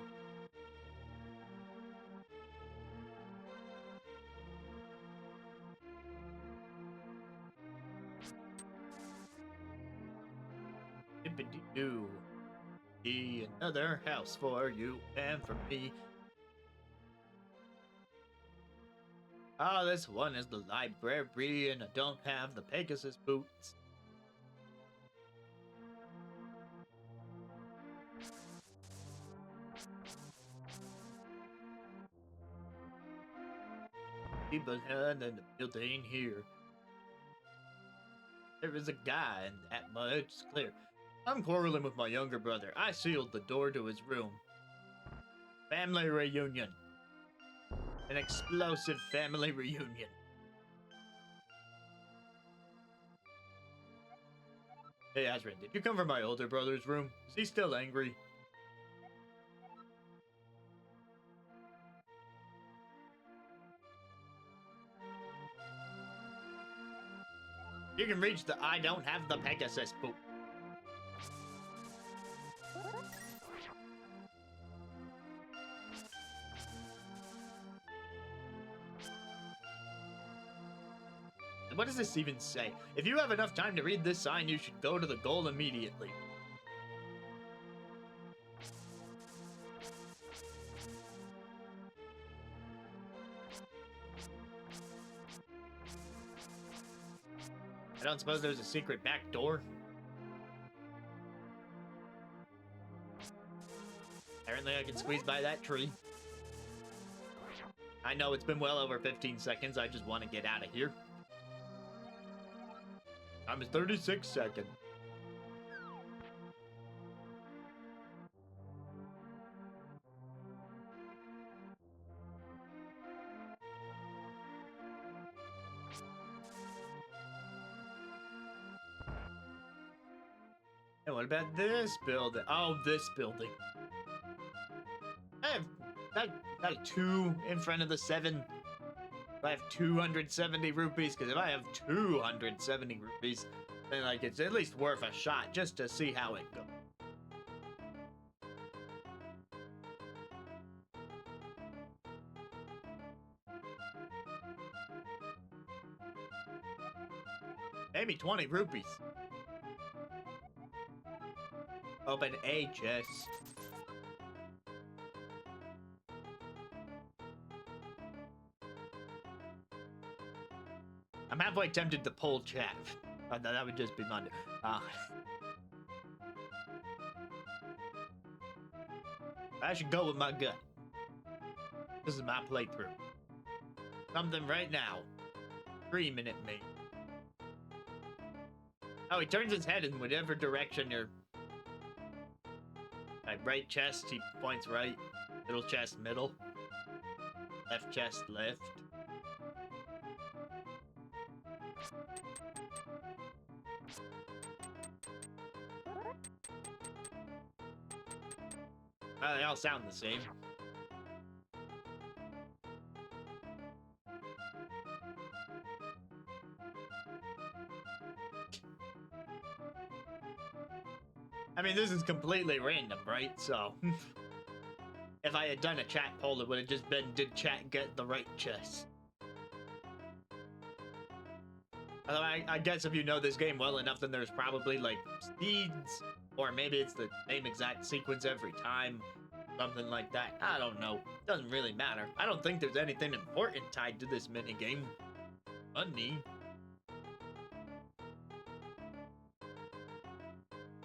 Dippity-doo. Be another house for you and for me. Ah, this one is the library, and I don't have the Pegasus boots. People in the building here. There is a guy, and that much is clear. I'm quarreling with my younger brother. I sealed the door to his room. Family reunion. An explosive family reunion. Hey, Azrin, did you come from my older brother's room? Is he still angry? You can reach the I don't have the Pegasus boot. What does this even say? If you have enough time to read this sign, you should go to the goal immediately. I don't suppose there's a secret back door? Apparently I can squeeze by that tree. I know it's been well over 15 seconds, I just want to get out of here. Time is 36 seconds. And what about this building? Oh, this building. I have got a 2 in front of the 7. I have 270 rupees, because if I have 270 rupees, then like it's at least worth a shot just to see how it goes. Maybe 20 rupees. Open a chest. I'm halfway tempted to pull chat. That would just be Monday. I should go with my gut. This is my playthrough. Something right now. Screaming at me. Oh, he turns his head in whatever direction you're... Like right chest, he points right. Middle chest, middle. Left chest, left. They all sound the same. mean, this is completely random, right? So, if I had done a chat poll, it would have just been, did chat get the right chess? Although I guess if you know this game well enough, then there's probably, like, seeds, or maybe it's the same exact sequence every time, something like that. I don't know. Doesn't really matter. I don't think there's anything important tied to this minigame. Money.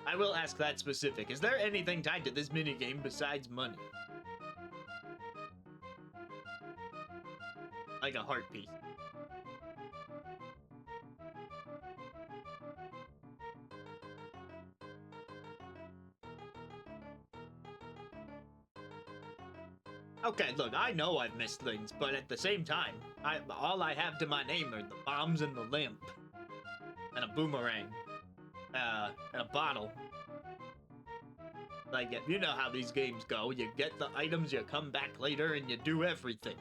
I will ask that specific. Is there anything tied to this minigame besides money? Like a heart piece. Okay, look, I know I've missed things, but at the same time, all I have to my name are the bombs and the lamp. And a boomerang. And a bottle. Like, you know how these games go. You get the items, you come back later, and you do everything.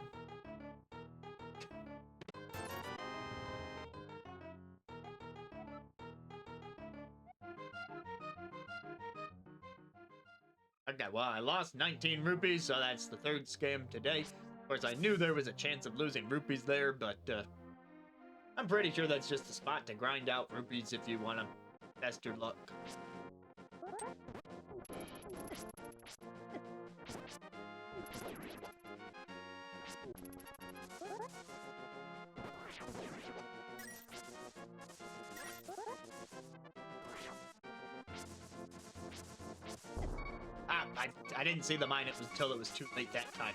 Okay, well, I lost 19 rupees, so that's the third scam today. Of course, I knew there was a chance of losing rupees there, but I'm pretty sure that's just a spot to grind out rupees if you want to test your luck. I didn't see the mine until it was too late that time.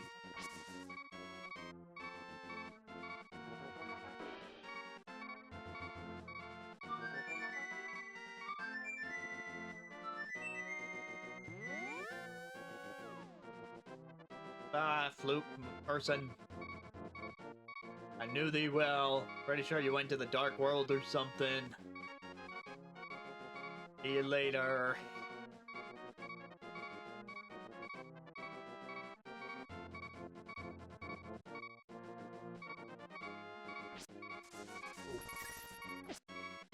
Fluke person. I knew thee well. Pretty sure you went to the dark world or something. See you later.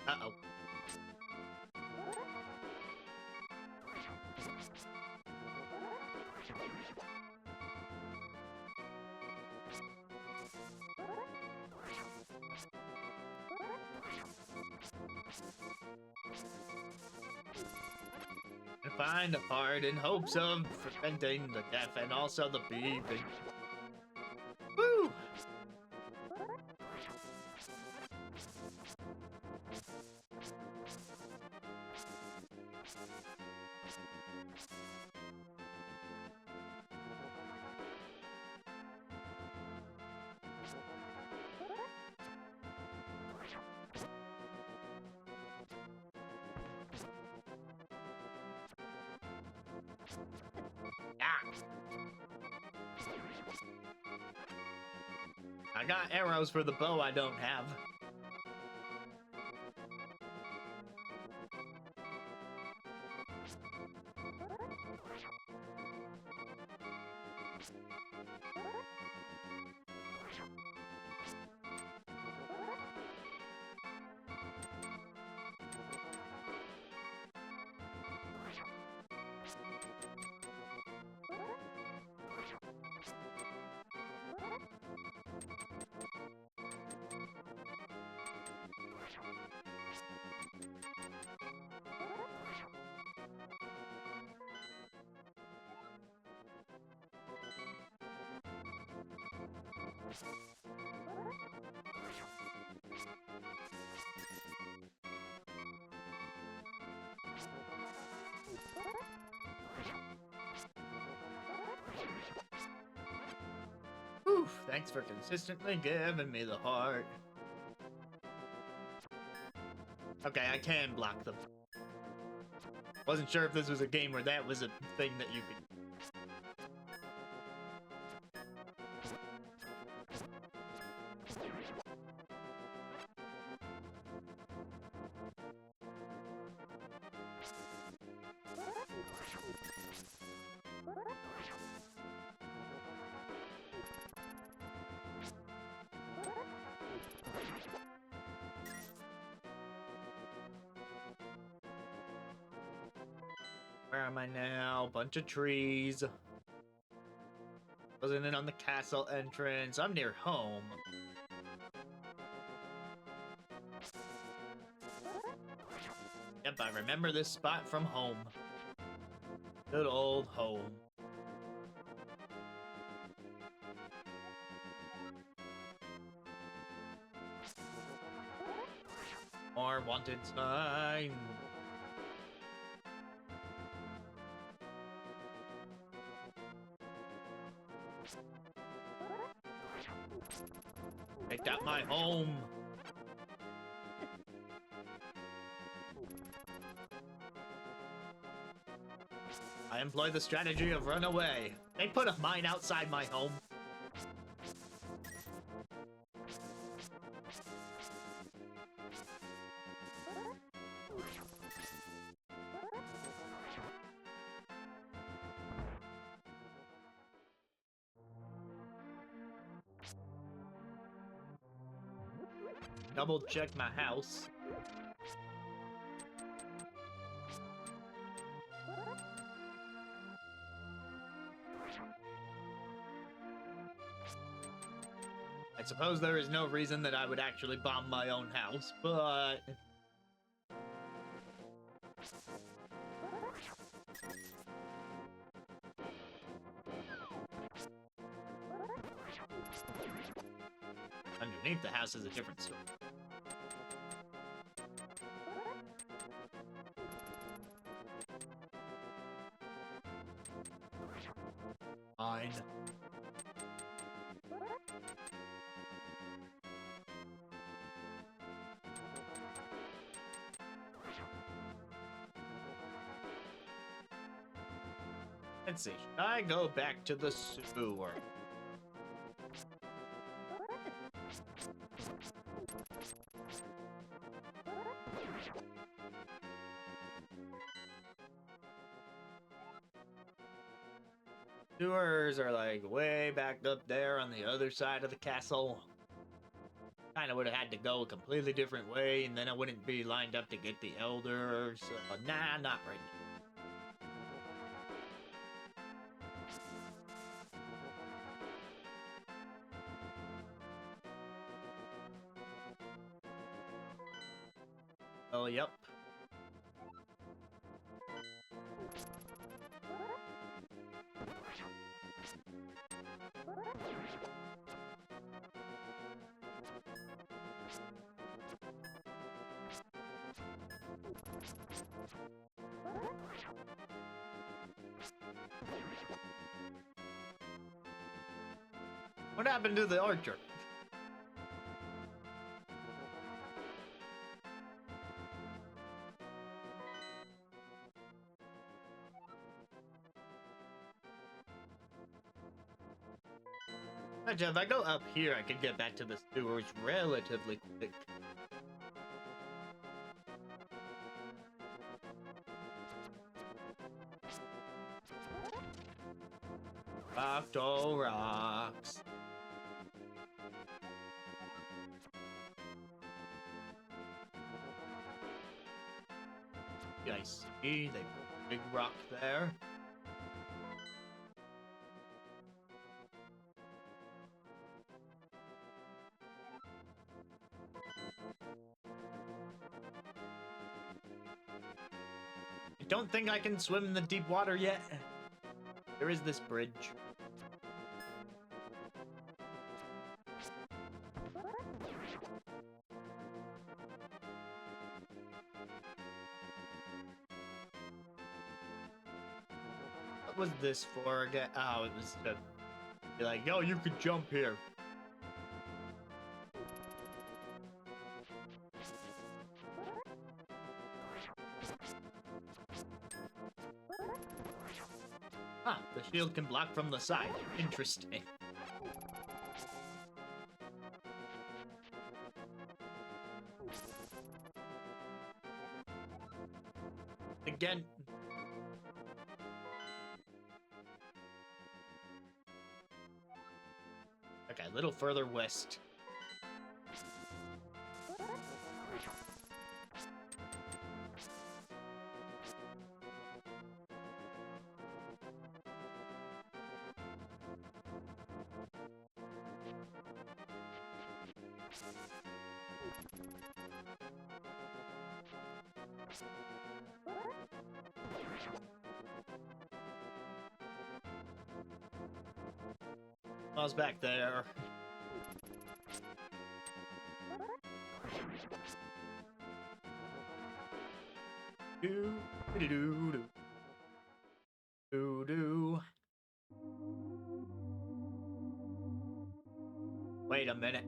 Uh-oh. Find a part in hopes of preventing the death and also the bleeding. Woo! I got arrows for the bow I don't have. Oof, thanks for consistently giving me the heart. Okay, I can block them. Wasn't sure if this was a game where that was a thing that you could... Where am I now? Bunch of trees. Wasn't in on the castle entrance. I'm near home. Yep, I remember this spot from home. Good old home. More wanted sign. Picked out my home. I employ the strategy of run away. They put a mine outside my home. Double check my house. I suppose there is no reason that I would actually bomb my own house, but... underneath the house is a different story. Fine. Let's see. Should I go back to the sewer? Sewers are like way back up there on the other side of the castle. Kinda would have had to go a completely different way, and then I wouldn't be lined up to get the Elder, so nah, not right now. Oh, yep. What happened to the archer? If I go up here, I can get back to the sewers relatively quick. Octo rocks. Yeah, I see. They put a big rock there. I don't think I can swim in the deep water yet. There is this bridge. What was this for again? Oh, it was to be like, yo, you could jump here. Ah, the shield can block from the side. Interesting. Again. Okay, a little further west. I was back there. Do do do do do. Wait a minute.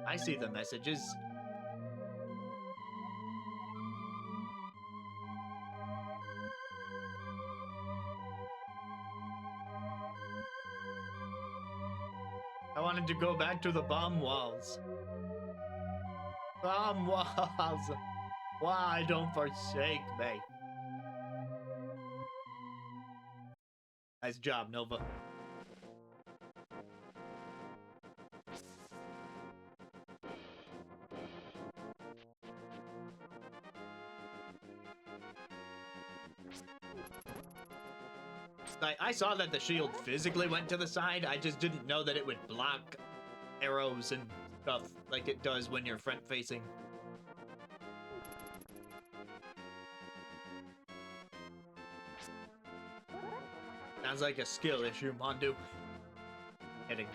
I see the messages. I wanted to go back to the bomb walls. Bomb walls. Why don't forsake me? Nice job, Nova. I saw that the shield physically went to the side. I just didn't know that it would block arrows and stuff like it does when you're front facing. Sounds like a skill issue, Mondu. Kidding.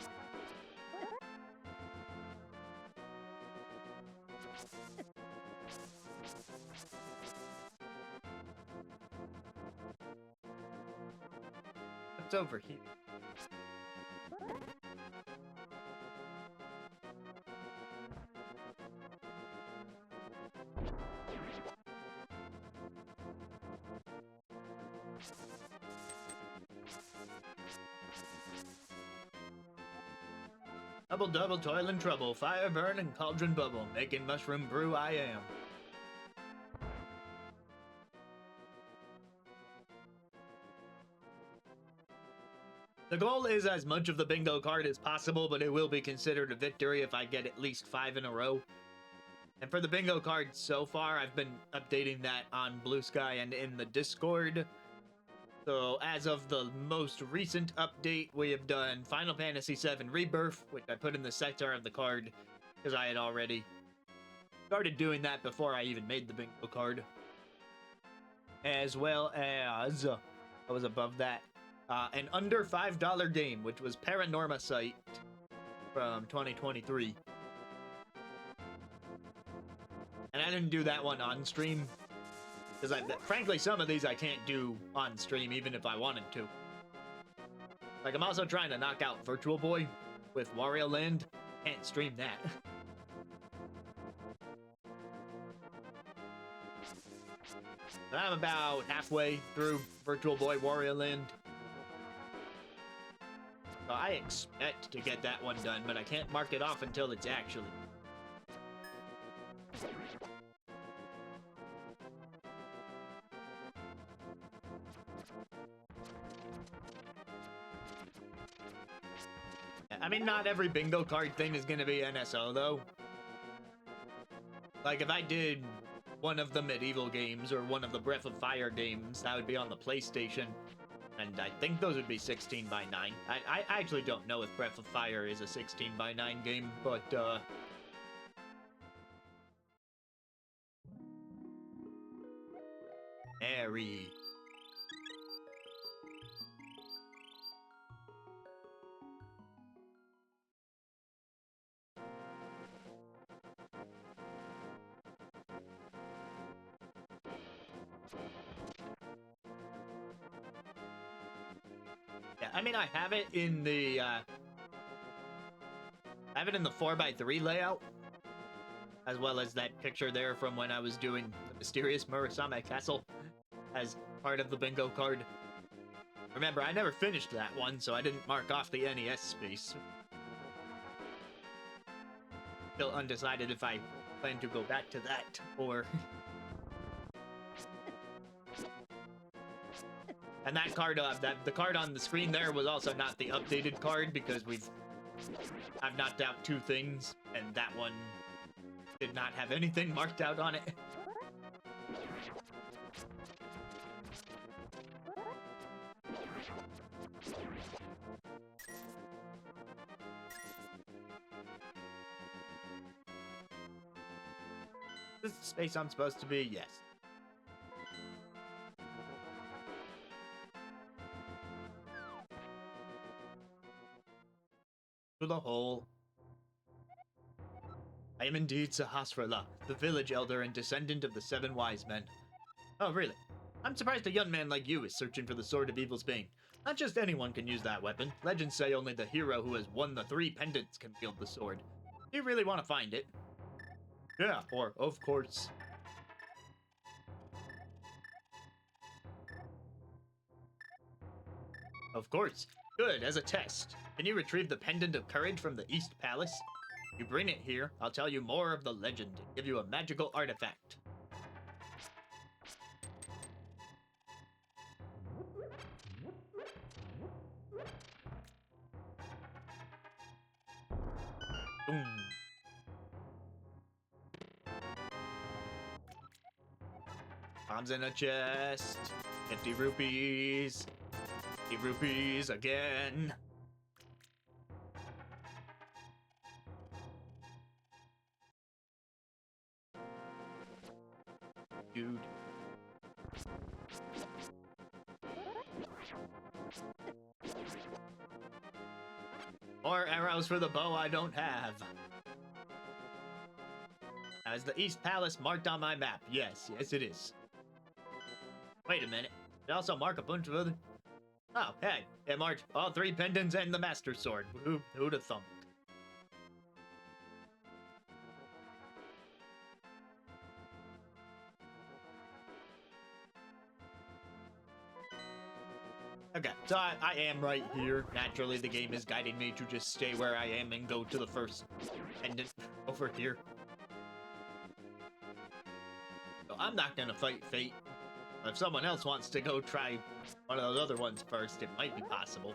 What's over here? Double, double, toil and trouble, fire burn and cauldron bubble, making mushroom brew I am. The goal is as much of the bingo card as possible, but it will be considered a victory if I get at least 5 in a row. And for the bingo card so far, I've been updating that on Blue Sky and in the Discord. So as of the most recent update, we have done Final Fantasy VII Rebirth, which I put in the center of the card because I had already started doing that before I even made the bingo card. As well as, I was above that, an under $5 game, which was Paranorma Site from 2023. And I didn't do that one on stream. Because frankly, some of these I can't do on stream, even if I wanted to. Like, I'm also trying to knock out Virtual Boy with Wario Land. Can't stream that. But I'm about halfway through Virtual Boy Wario Land. So I expect to get that one done, but I can't mark it off until it's actually. I mean, not every bingo card thing is going to be NSO, though. Like, if I did one of the medieval games or one of the Breath of Fire games, that would be on the PlayStation. And I think those would be 16 by 9. I actually don't know if Breath of Fire is a 16 by 9 game, but, Airy. Yeah, I mean, I have it in the, I have it in the 4x3 layout, as well as that picture there from when I was doing the Mysterious Murasame Castle as part of the bingo card. Remember, I never finished that one, so I didn't mark off the NES space. Still undecided if I plan to go back to that, or... And that card, the card on the screen there was also not the updated card because I've knocked out 2 things, and that one did not have anything marked out on it. This is the space I'm supposed to be? Yes. To the hole. I am indeed Sahasrara, the village elder and descendant of the 7 wise men. Oh, really? I'm surprised a young man like you is searching for the Sword of Evil's Bane. Not just anyone can use that weapon. Legends say only the hero who has won the 3 pendants can wield the sword. Do you really want to find it? Yeah, or of course. Of course. Good, as a test. Can you retrieve the Pendant of Courage from the East Palace? You bring it here, I'll tell you more of the legend and give you a magical artifact. Boom. Bombs in a chest. 50 rupees. 50 rupees again. Dude. More arrows for the bow I don't have. Now, is the East Palace marked on my map? Yes, it is. Wait a minute. It also mark a bunch of other... Oh, hey. It marked all 3 pendants and the Master Sword. Who'd have thunk? Okay, so I am right here. Naturally, the game is guiding me to just stay where I am and go to the first pendant over here. So I'm not gonna fight fate. If someone else wants to go try one of those other ones first, it might be possible.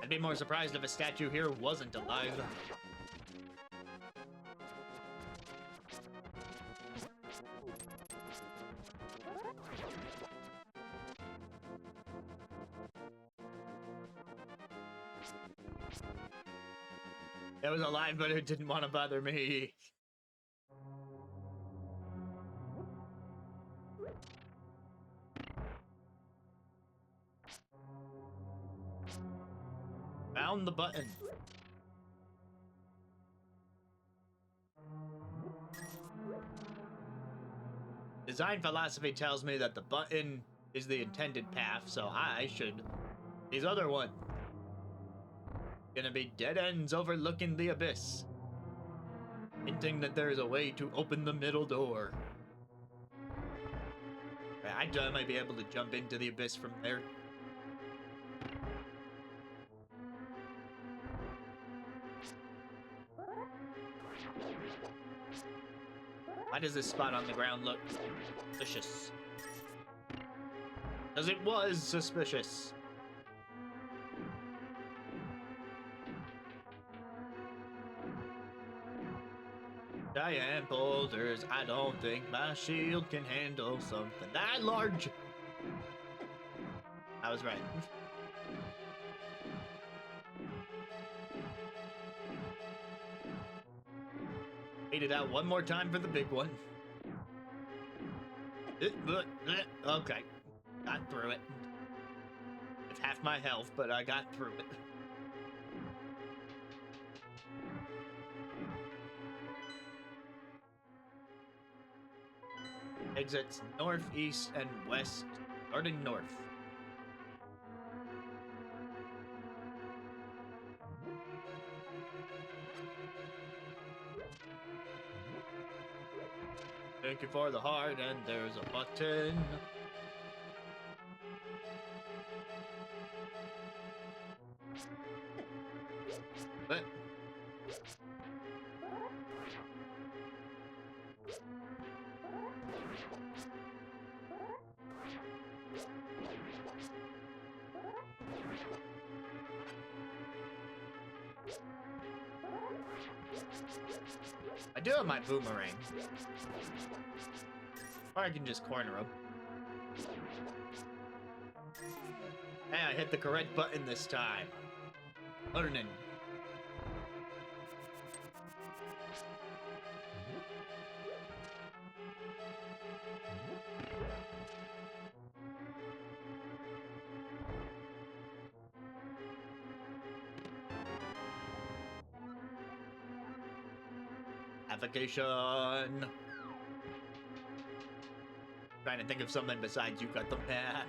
I'd be more surprised if a statue here wasn't alive. It was alive, but it didn't want to bother me. Found the button. Design philosophy tells me that the button is the intended path, so I should... These other one. Gonna be dead ends overlooking the abyss. Hinting that there's a way to open the middle door. I might be able to jump into the abyss from there. Why does this spot on the ground look suspicious? Because it was suspicious. Giant boulders, I don't think my shield can handle something that large. I was right. Made it out one more time for the big one. Okay, got through it. It's half my health, but I got through it. Exits north, east, and west, starting north. Thank you for the heart, and there's a button. But I do have my boomerang. Or I can just corner him. Hey, I hit the correct button this time. Learning. Application. Trying to think of something besides you got the map.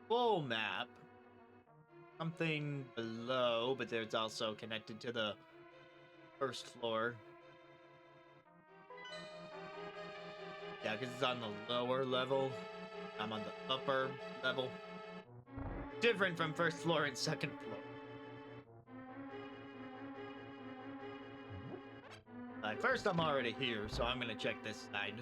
Full map. Something below, but there's also connected to the first floor. Yeah, because it's on the lower level. I'm on the upper level. Different from first floor and second floor. First, I'm already here, so I'm gonna check this side.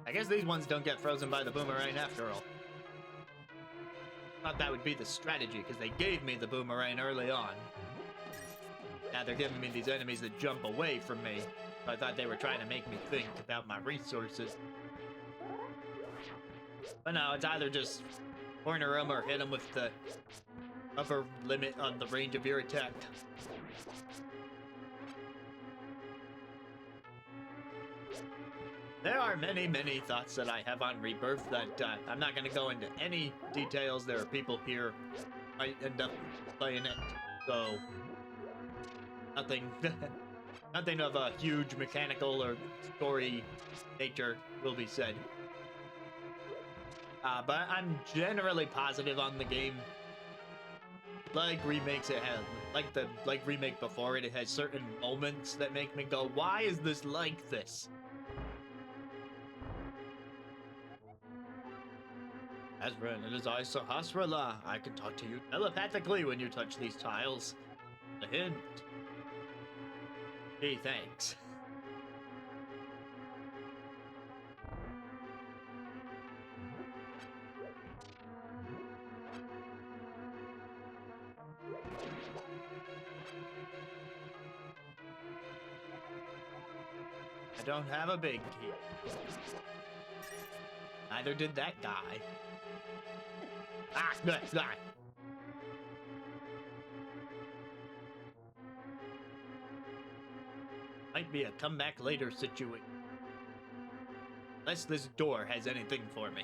I guess these ones don't get frozen by the boomerang after all. Thought that would be the strategy, because they gave me the boomerang early on. Now they're giving me these enemies that jump away from me. So I thought they were trying to make me think about my resources. But no, it's either just corner them or hit them with the upper limit on the range of your attack. There are many, many thoughts that I have on Rebirth that I'm not going to go into any details. There are people here who might end up playing it, so nothing of a huge mechanical or story nature will be said. But I'm generally positive on the game. Like remakes, it has like remake before it. It has certain moments that make me go, "Why is this like this?" Asran, it is I, Sahasrara. I can talk to you telepathically when you touch these tiles. A hint. Gee, thanks. I don't have a big key. Neither did that guy. Ah. Might be a come back later situation. Unless this door has anything for me.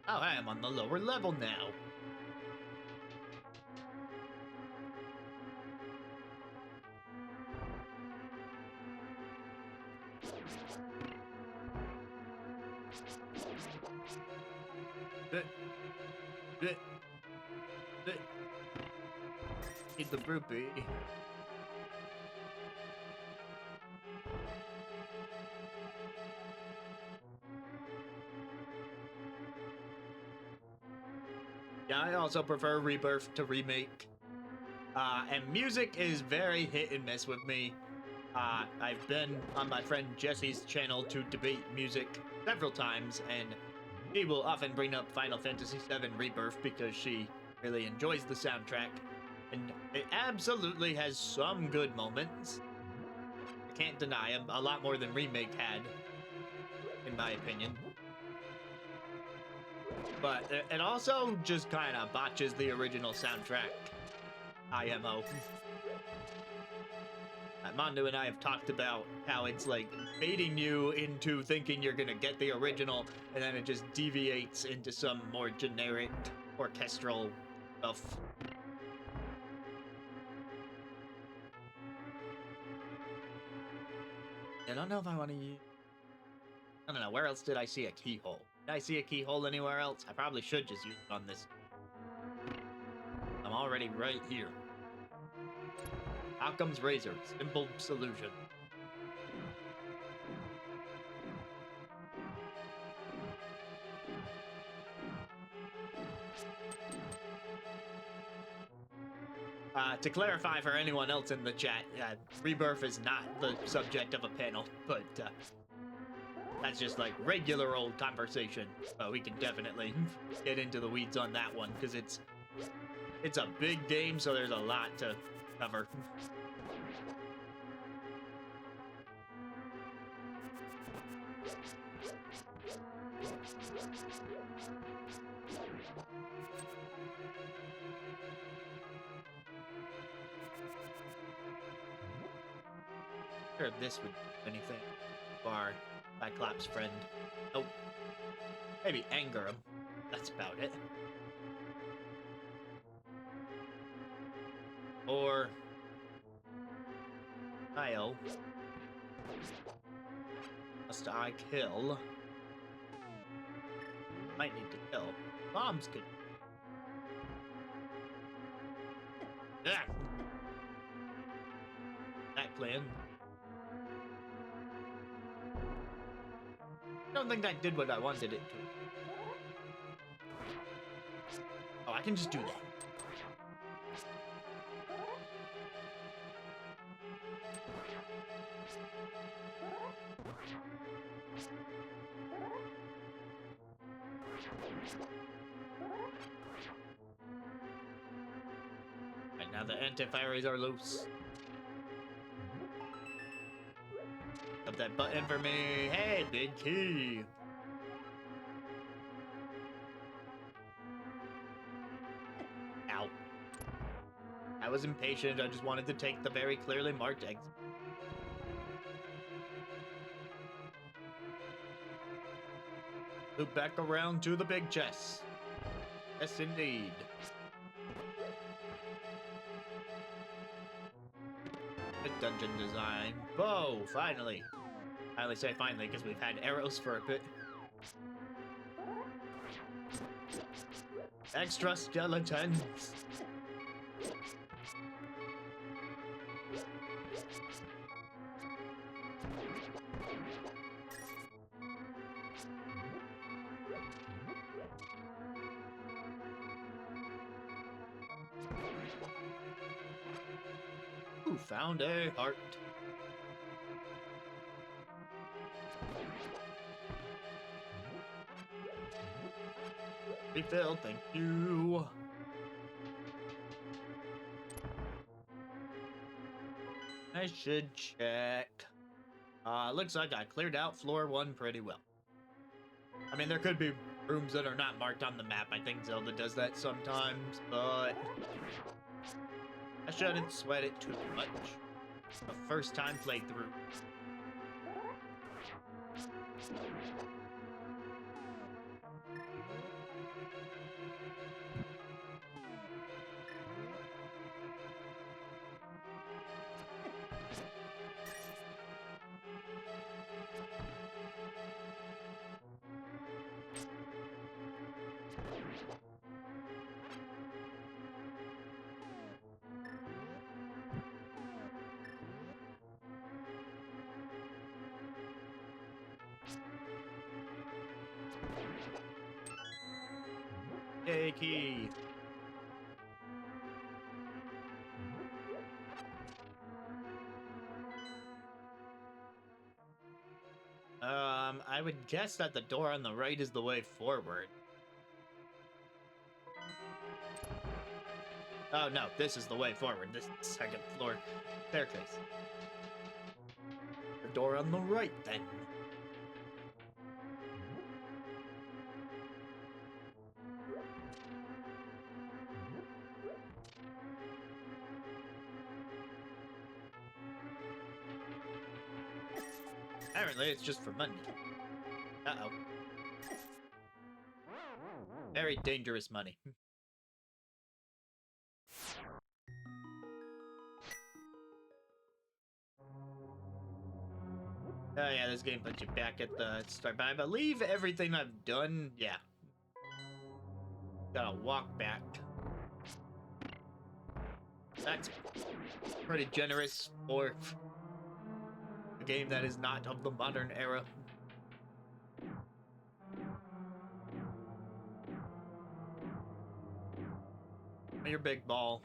Oh, I am on the lower level now. Eat the rupee. Yeah, I also prefer Rebirth to Remake. And music is very hit and miss with me. I've been on my friend Jesse's channel to debate music several times, and he will often bring up Final Fantasy VII Rebirth because she really enjoys the soundtrack. And it absolutely has some good moments. I can't deny them. A lot more than Remake had, in my opinion. But it also just kind of botches the original soundtrack. IMO. Mondo and I have talked about how it's like baiting you into thinking you're gonna get the original, and then it just deviates into some more generic orchestral stuff. I don't know if I want to use... I don't know, where else did I see a keyhole? Did I see a keyhole anywhere else? I probably should just use it on this. I'm already right here. Occam's razor, simple solution. To clarify for anyone else in the chat, Rebirth is not the subject of a panel, but that's just like regular old conversation. We can definitely get into the weeds on that one, because it's a big game, so there's a lot to cover. Sure, if this would do anything for our Cyclops friend. Nope. Maybe anger him. That's about it. Or Kyle. Must I kill? Might need to kill. Bombs could. Ah! That plan. I don't think that did what I wanted it to. Oh, I can just do that. Right, now the anti-fires are loose. Up that button for me. Hey, big key. Ow. I was impatient. I just wanted to take the very clearly marked exit. Loop back around to the big chest. Yes, indeed. The dungeon design. Whoa, finally. I only say finally because we've had arrows for a bit. Extra skeletons. Ooh, found a heart. Refill, thank you. I should check. Looks like I cleared out floor 1 pretty well. I mean, there could be rooms that are not marked on the map. I think Zelda does that sometimes, but I shouldn't sweat it too much. A first time playthrough. Yay, key. I would guess that the door on the right is the way forward. Oh no, this is the way forward. This is the second floor staircase. The door on the right, then. Apparently, it's just for money. Uh-oh. Very dangerous money. Oh yeah, this game puts you back at the start, but I believe everything I've done, yeah. Gotta walk back. That's pretty generous for a game that is not of the modern era. Your big ball.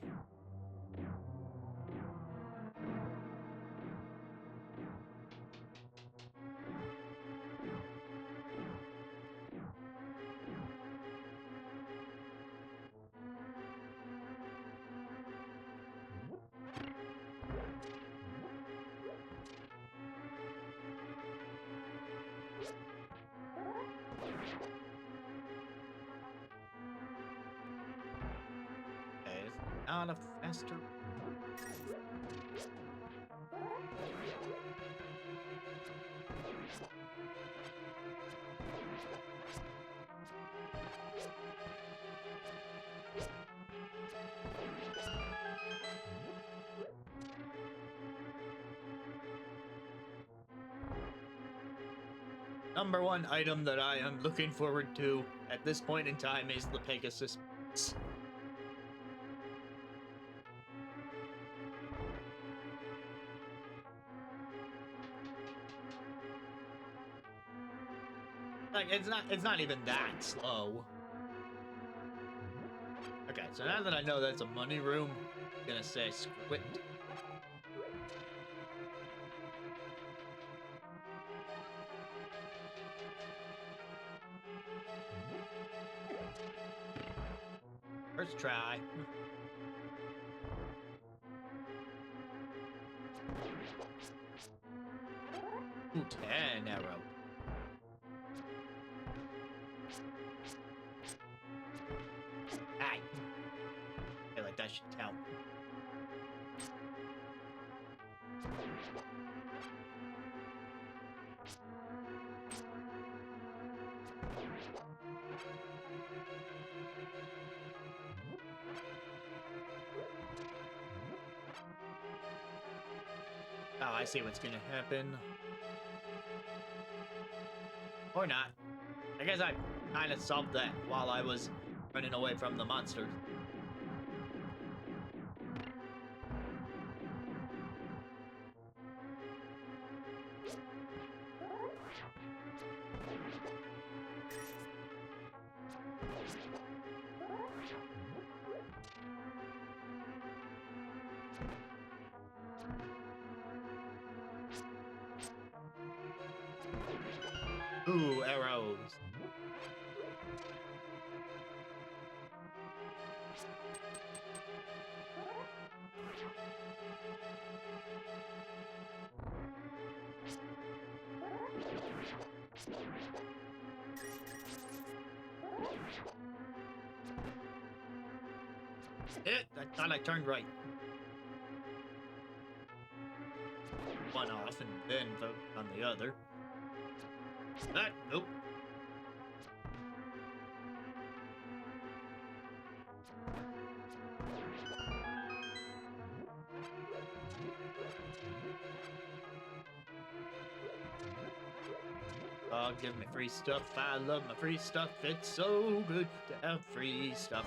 not a faster. Number one item that I am looking forward to at this point in time is the Pegasus. Like, it's not even that slow. Okay, so now that I know that's a money room, I'm gonna say screw it. First try. Ooh, 10 arrow. Aye. I feel like that should count. Oh, I see what's gonna happen. Or not. I guess I kind of solved that while I was running away from the monster. Ooh, arrows. I thought I turned right. One off and then vote on the other. Nope. Oh, give me free stuff. I love my free stuff. It's so good to have free stuff.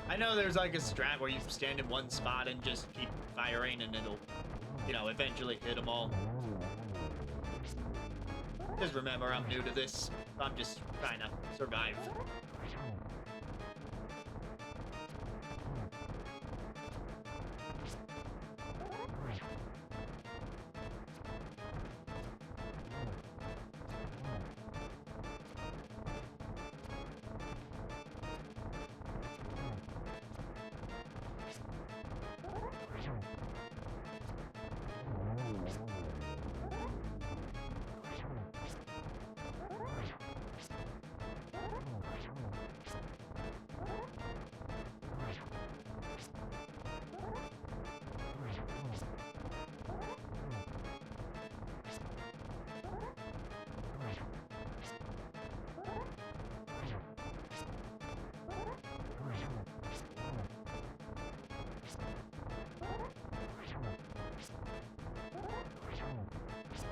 I know there's like a strat where you stand in one spot and just keep firing and it'll, you know, eventually hit them all. Just remember, I'm new to this. I'm just trying to survive.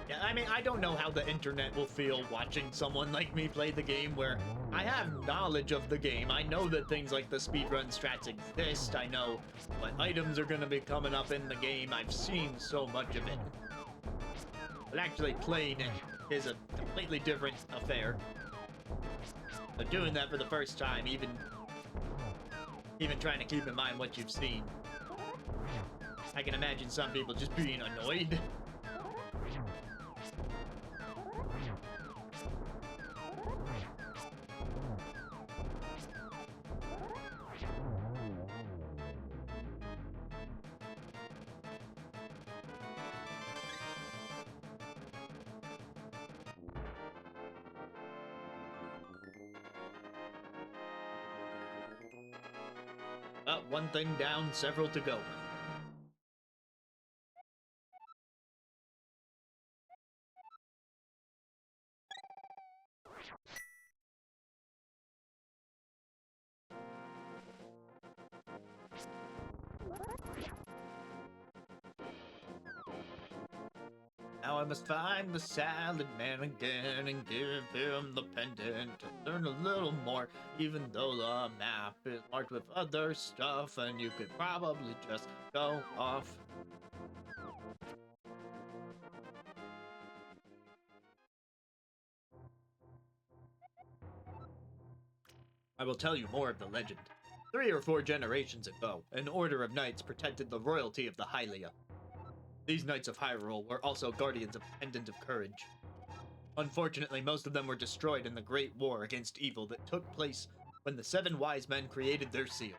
Yeah, I mean, I don't know how the internet will feel watching someone like me play the game where I have knowledge of the game. I know that things like the speedrun strats exist. I know what items are going to be coming up in the game. I've seen so much of it. But actually playing it is a completely different affair. But doing that for the first time, even trying to keep in mind what you've seen, I can imagine some people just being annoyed. One thing down, several to go. Now I must find the salad man again and give him the pendant to learn a little more, even though the map is marked with other stuff and you could probably just go off. I will tell you more of the legend. 3 or 4 generations ago, an order of knights protected the royalty of the Hylia. These Knights of Hyrule were also guardians of the Pendant of Courage. Unfortunately, most of them were destroyed in the Great War against evil that took place when the 7 wise men created their seal.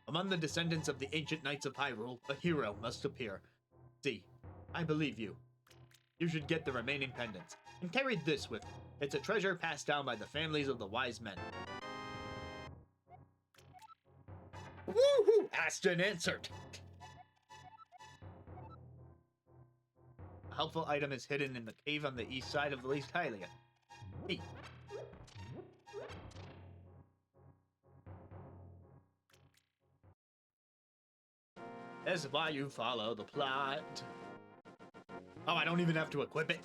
Among the descendants of the ancient Knights of Hyrule, a hero must appear. See, I believe you. You should get the remaining pendants, and carry this with you. It's a treasure passed down by the families of the wise men. Woohoo! Asked and answered! A helpful item is hidden in the cave on the east side of Lake Hylia. Neat. This is why you follow the plot. Oh, I don't even have to equip it.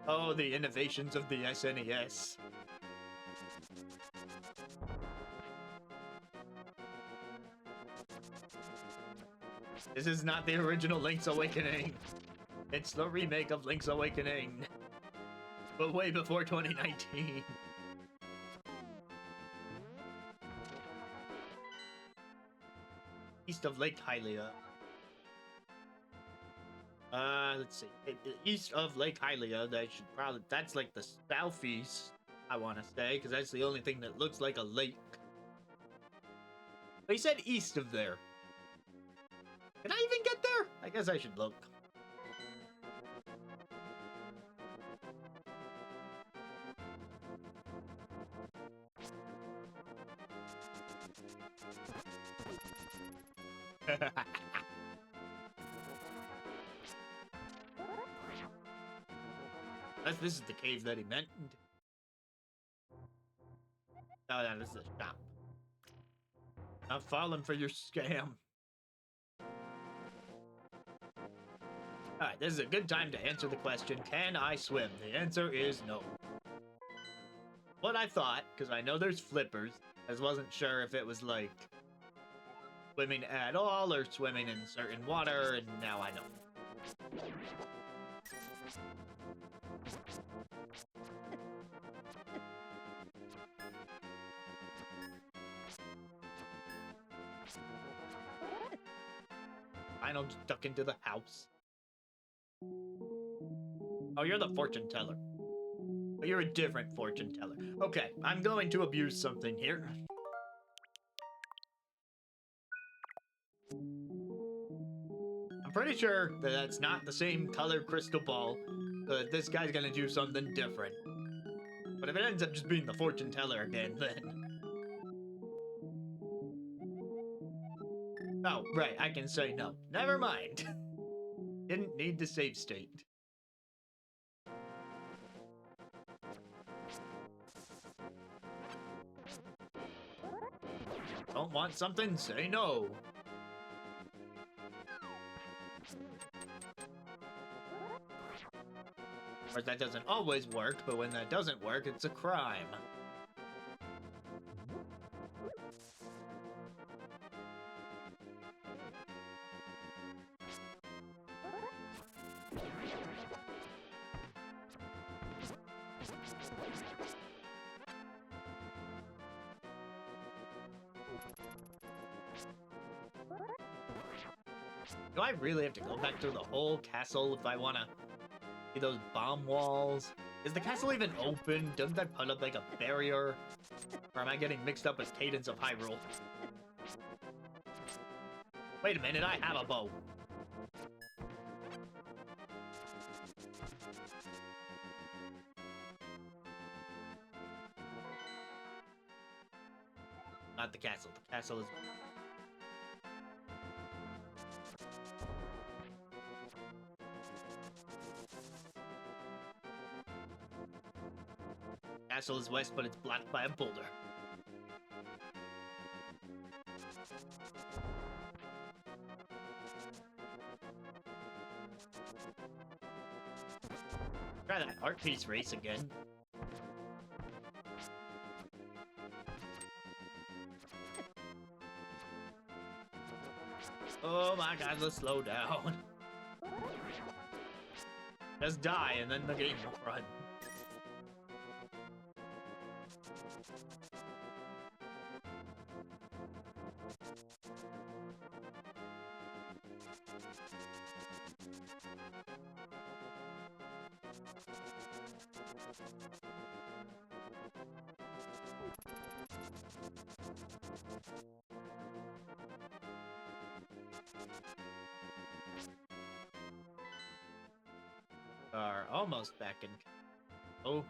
Oh, the innovations of the SNES. This is not the original Link's Awakening. It's the remake of Link's Awakening. But way before 2019. East of Lake Hylia. Let's see. East of Lake Hylia, that's like the southeast, I want to say, because that's the only thing that looks like a lake. They said east of there. Can I even get there? I guess I should look. This is the cave that he meant. Oh, yeah, this is a shop. I'm falling for your scam. Alright, this is a good time to answer the question, can I swim? The answer is no. What I thought, because I know there's flippers, I just wasn't sure if it was like swimming at all or swimming in certain water, and now I know. Final duck into the house. Oh, you're the fortune teller. But you're a different fortune teller. Okay, I'm going to abuse something here. I'm pretty sure that that's not the same color crystal ball. This guy's gonna do something different. But if it ends up just being the fortune teller again, then... Oh, right, I can say no. Never mind. Didn't need the save state. Don't want something? Say no. Of course, that doesn't always work, but when that doesn't work, it's a crime. Do I really have to go back through the whole castle if I want to see those bomb walls? Is the castle even open? Doesn't that put up like a barrier? Or am I getting mixed up with Cadence of Hyrule? Wait a minute, I have a bow. Not the castle. The castle is... Castle is west, but it's blocked by a boulder. Try that art piece race again. Oh my god, let's slow down. Just die and then the game will run. Are almost back in... Oh.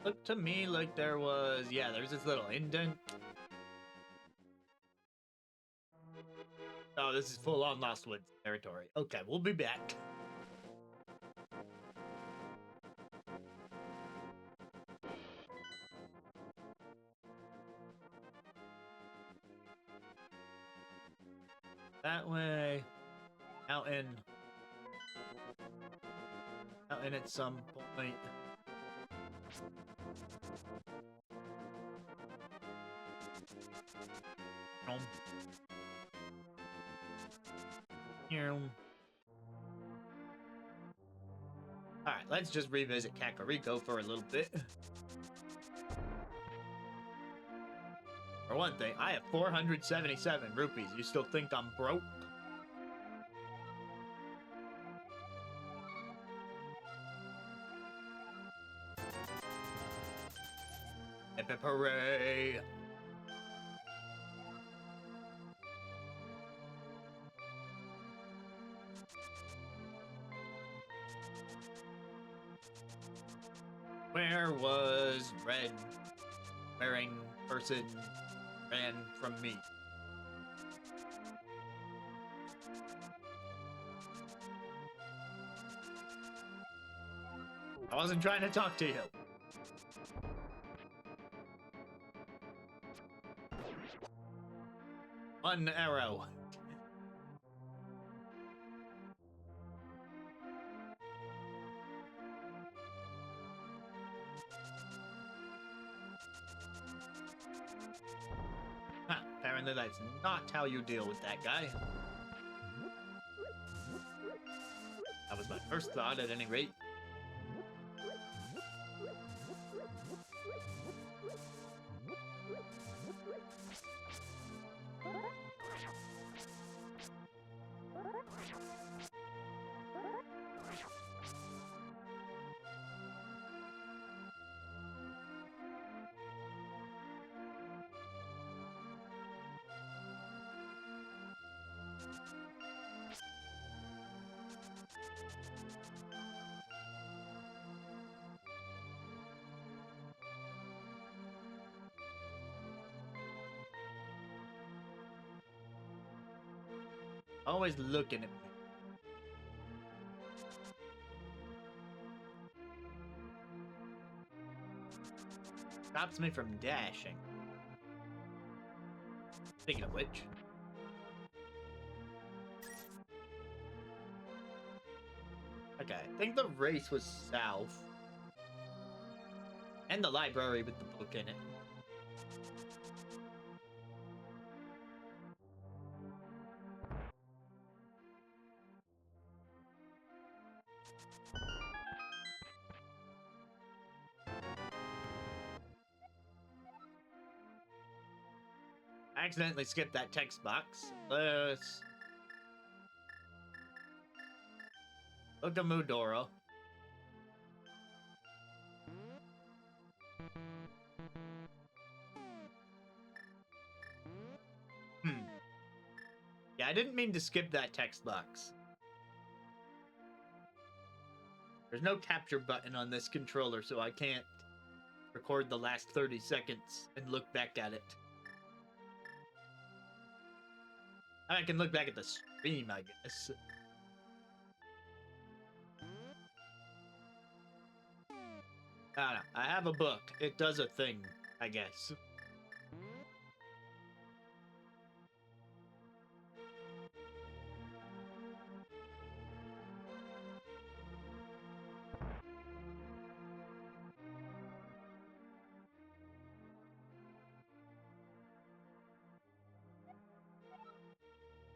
Looked to me like there was... Yeah, there's this little indent. Oh, this is full-on Lost Woods territory. Okay, we'll be back. That way. Out in at some point. Alright, let's just revisit Kakariko for a little bit. For one thing, I have 477 rupees. You still think I'm broke? Hip hooray! Where was red wearing person ran from me? I wasn't trying to talk to you. One arrow. Huh, apparently that's not how you deal with that guy. That was my first thought at any rate. Always looking at me. Stops me from dashing. Speaking of which. Okay, I think the race was south. And the library with the book in it. I accidentally skipped that text box. Let's look at Mudoro. Yeah, I didn't mean to skip that text box. There's no capture button on this controller, so I can't record the last 30 seconds and look back at it. I can look back at the stream, I guess. I don't know. I have a book. It does a thing, I guess.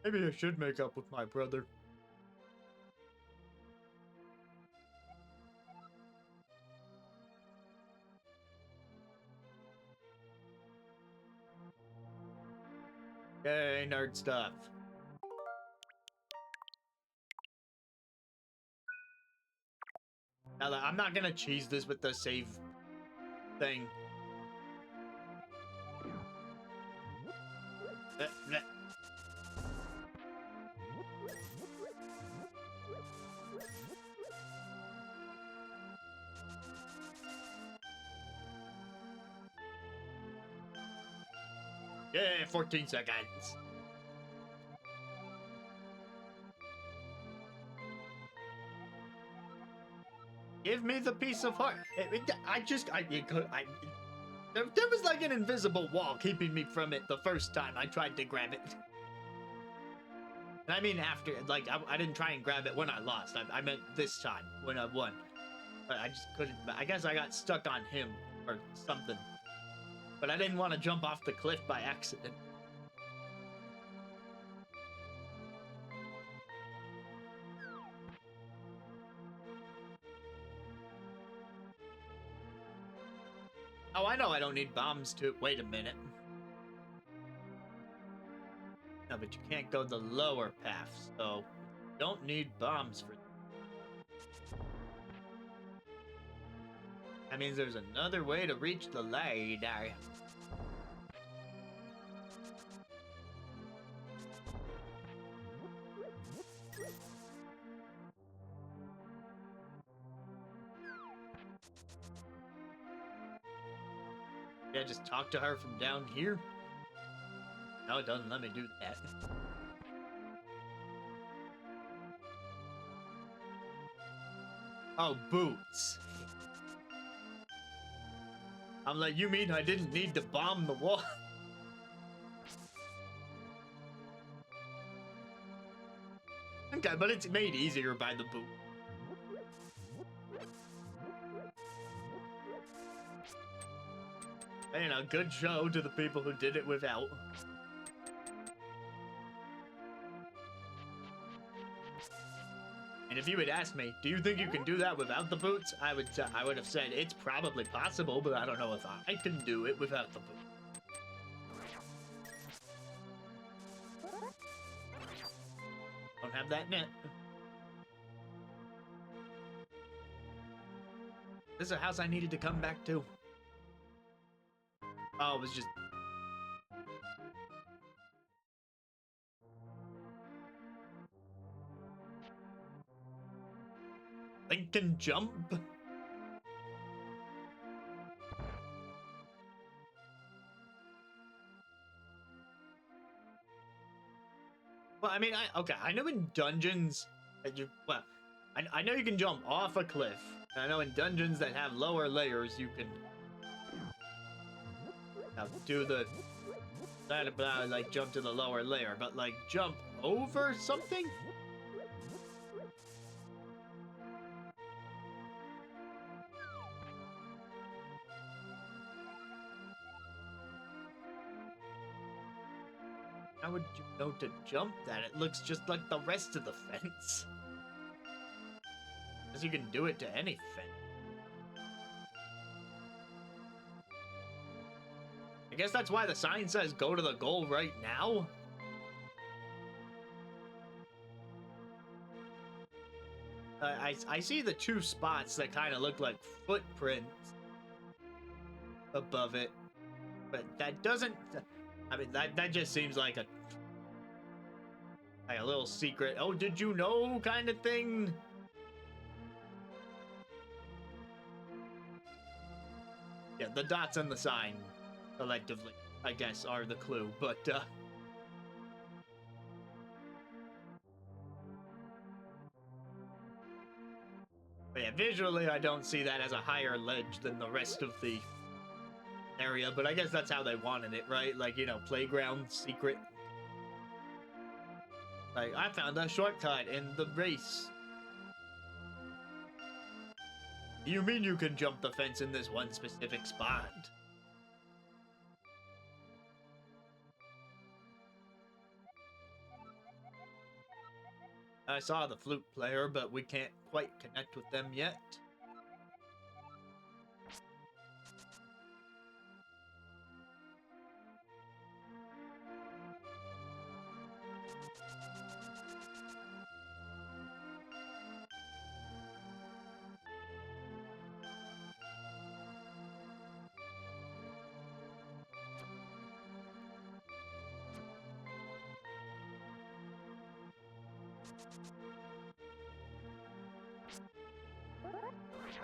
Maybe I should make up with my brother. Yay, nerd stuff. Now, I'm not gonna cheese this with the save thing. Yeah, 14 seconds. Give me the piece of heart. There was like an invisible wall keeping me from it the first time I tried to grab it. And I mean after, like, I didn't try and grab it when I lost. I meant this time when I won. But I just couldn't. I guess I got stuck on him or something. But I didn't want to jump off the cliff by accident. Oh, I know I don't need bombs to... Wait a minute. No, but you can't go the lower path, so... Don't need bombs for... That means there's another way to reach the ladder. Yeah, just talk to her from down here. No, it doesn't let me do that. Oh, boots. I'm like, you mean I didn't need to bomb the wall? Okay, but it's made easier by the boot. And a good show to the people who did it without. And if you had asked me, do you think you can do that without the boots? I would have said it's probably possible, but I don't know if I can do it without the boots. Don't have that net. This is a house I needed to come back to. Oh, it was just... Lincoln jump? Well, I mean, I know in dungeons that you... Well, I know you can jump off a cliff. And I know in dungeons that have lower layers, you can... Now, do the... like, jump to the lower layer, but, like, jump over something? How would you know to jump that? It looks just like the rest of the fence. Because you can do it to any fence. I guess that's why the sign says go to the goal right now. I see the two spots that kind of look like footprints above it, but that doesn't. I mean, that just seems like a little secret. Oh, did you know kind of thing. Yeah, the dots on the sign, collectively, I guess, are the clue. But yeah, visually, I don't see that as a higher ledge than the rest of the area, but I guess that's how they wanted it, right? Like, you know, playground secret. Like, I found a shortcut in the race. You mean you can jump the fence in this one specific spot? I saw the flute player, but we can't quite connect with them yet.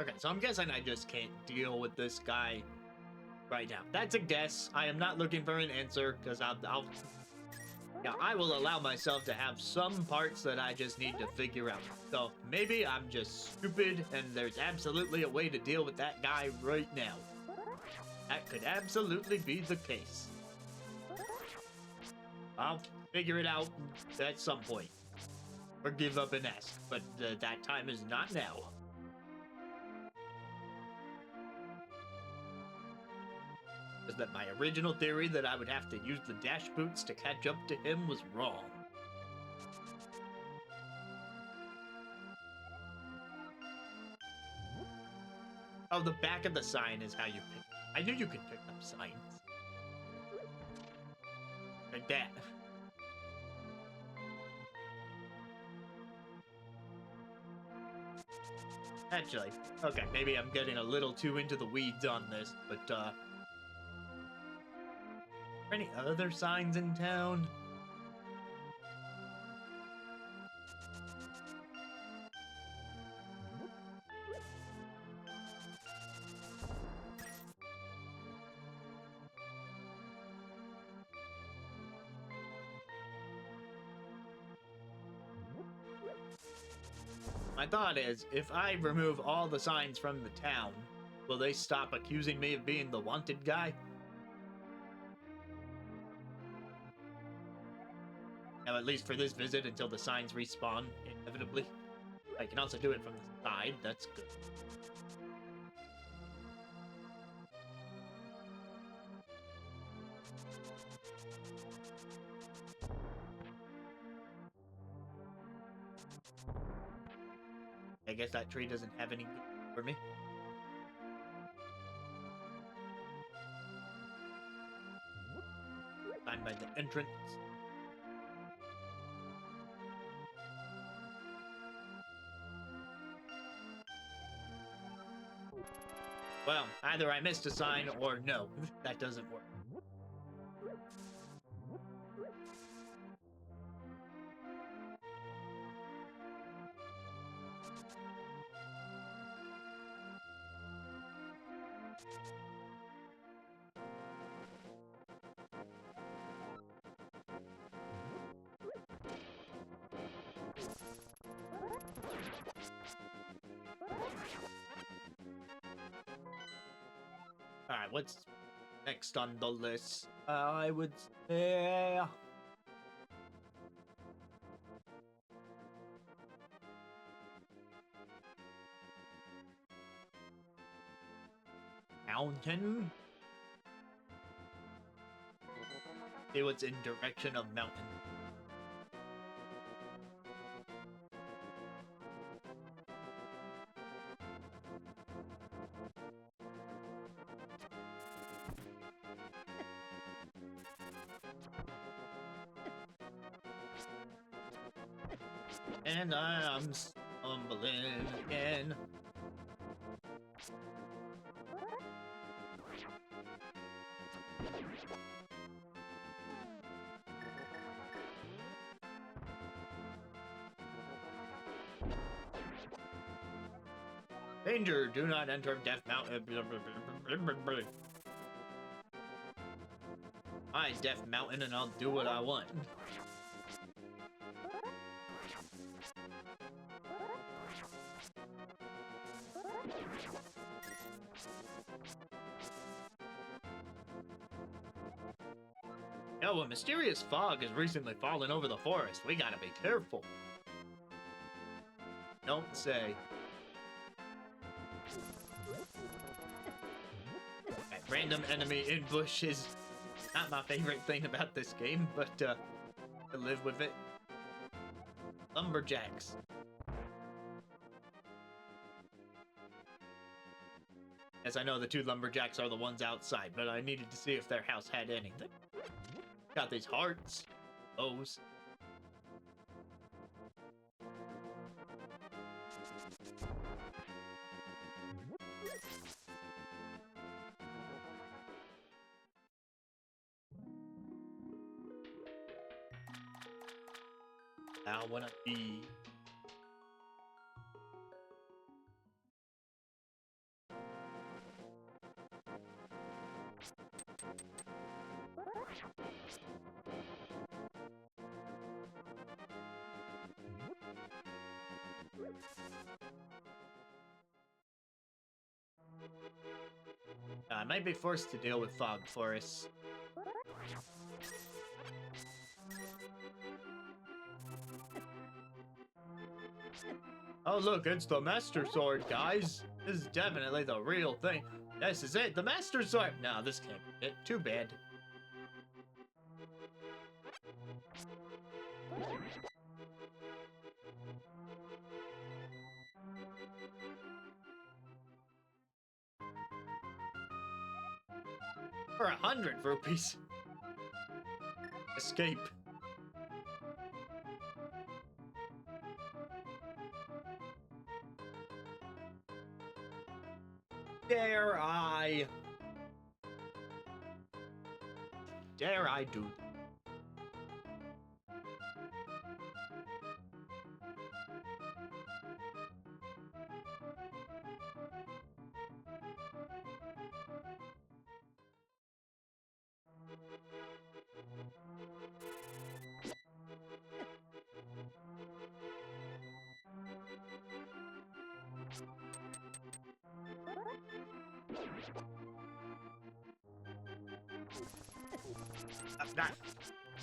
Okay, so I'm guessing I just can't deal with this guy right now. That's a guess. I am not looking for an answer, because yeah, I will allow myself to have some parts that I just need to figure out. So maybe I'm just stupid and there's absolutely a way to deal with that guy right now. That could absolutely be the case. I'll figure it out at some point. Or give up and ask, but that time is not now. Is that my original theory that I would have to use the dash boots to catch up to him was wrong. Oh, the back of the sign is how you pick. I knew you could pick up signs. Like that. Actually, okay, maybe I'm getting a little too into the weeds on this, but are any other signs in town? My thought is, if I remove all the signs from the town, will they stop accusing me of being the wanted guy? Now, at least for this visit, until the signs respawn, inevitably. I can also do it from the side, that's good. I guess that tree doesn't have any good for me. Sign by the entrance. Well, either I missed a sign or no, that doesn't work. Alright, what's next on the list? I would say... mountain? See what's in direction of mountain. And I'm stumbling again. Danger! Do not enter Death Mountain. Hi, Death Mountain, and I'll do what I want. Yo, a mysterious fog has recently fallen over the forest. We gotta be careful. Don't say. That random enemy ambush is not my favorite thing about this game, but I live with it. Lumberjacks. As I know, the two lumberjacks are the ones outside, but I needed to see if their house had anything. Got these hearts. Bows. I wanna be. I might be forced to deal with fog forests. Oh look, it's the Master Sword, guys. This is definitely the real thing. This is it, the Master Sword. No, this can't be it. Too bad. For 100 rupees. Escape. Dare I? Dare I do?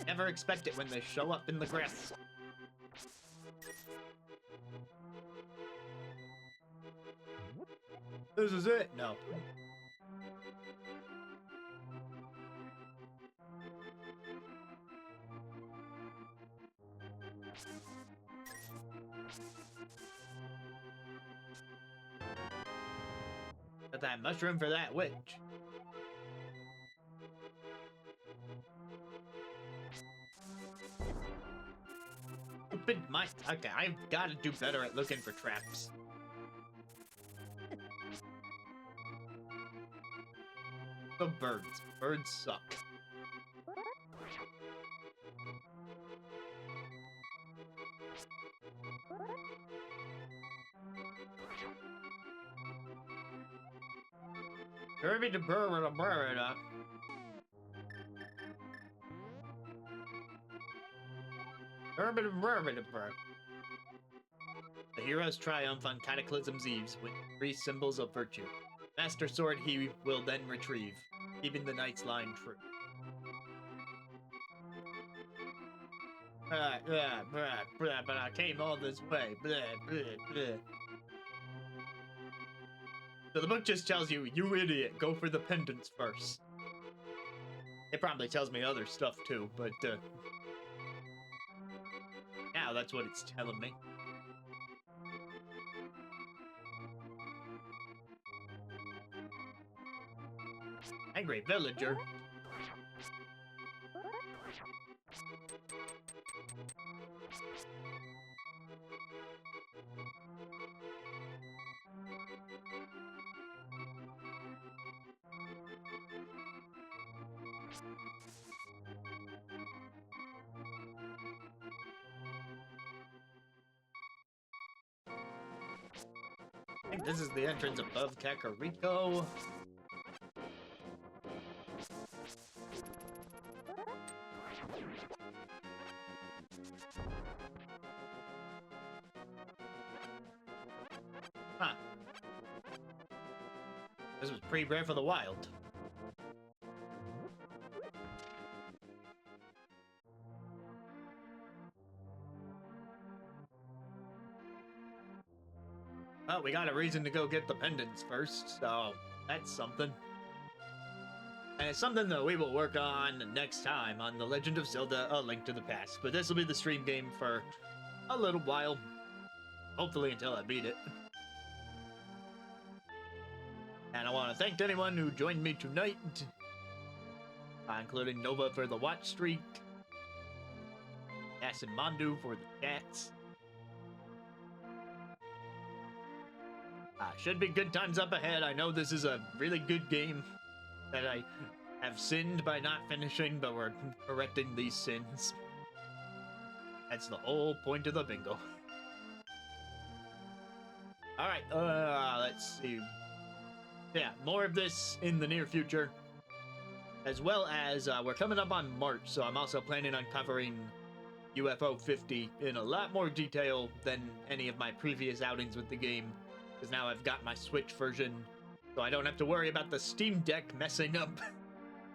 Never expect it when they show up in the grass. This is it? No. Got that mushroom for that witch. Okay, I've got to do better at looking for traps. The birds. Birds suck. Kirby the bird, a bird. Kirby the bird, a bird. The heroes triumph on Cataclysm's Eves with 3 symbols of virtue. Master Sword he will then retrieve, keeping the knight's line true. But I came all this way. So the book just tells you, you idiot, go for the pendants first. It probably tells me other stuff too, but now that's what it's telling me. Angry villager. Alright, this is the entrance above Kakariko. Huh. This was pre-Breath of the Wild. Well, we got a reason to go get the pendants first, so that's something. And it's something that we will work on next time on The Legend of Zelda: A Link to the Past. But this will be the stream game for a little while. Hopefully until I beat it. And I want to thank anyone who joined me tonight, including Nova for the watch streak, Asimmandu for the chats. Should be good times up ahead. I know this is a really good game that I have sinned by not finishing, but we're correcting these sins. That's the whole point of the bingo. Alright, let's see. Yeah, more of this in the near future. As well as, we're coming up on March, so I'm also planning on covering UFO 50 in a lot more detail than any of my previous outings with the game. Because now I've got my Switch version, so I don't have to worry about the Steam Deck messing up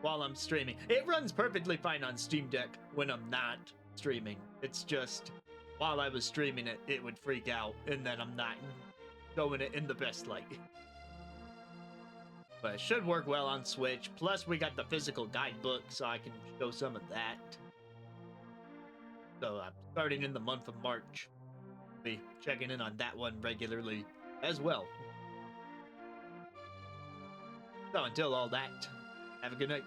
while I'm streaming. It runs perfectly fine on Steam Deck when I'm not streaming. It's just, while I was streaming it, it would freak out, and then I'm not showing it in the best light. But it should work well on Switch. Plus, we got the physical guidebook, so I can show some of that. So I'm starting in the month of March. Be checking in on that one regularly as well. So until all that, have a good night.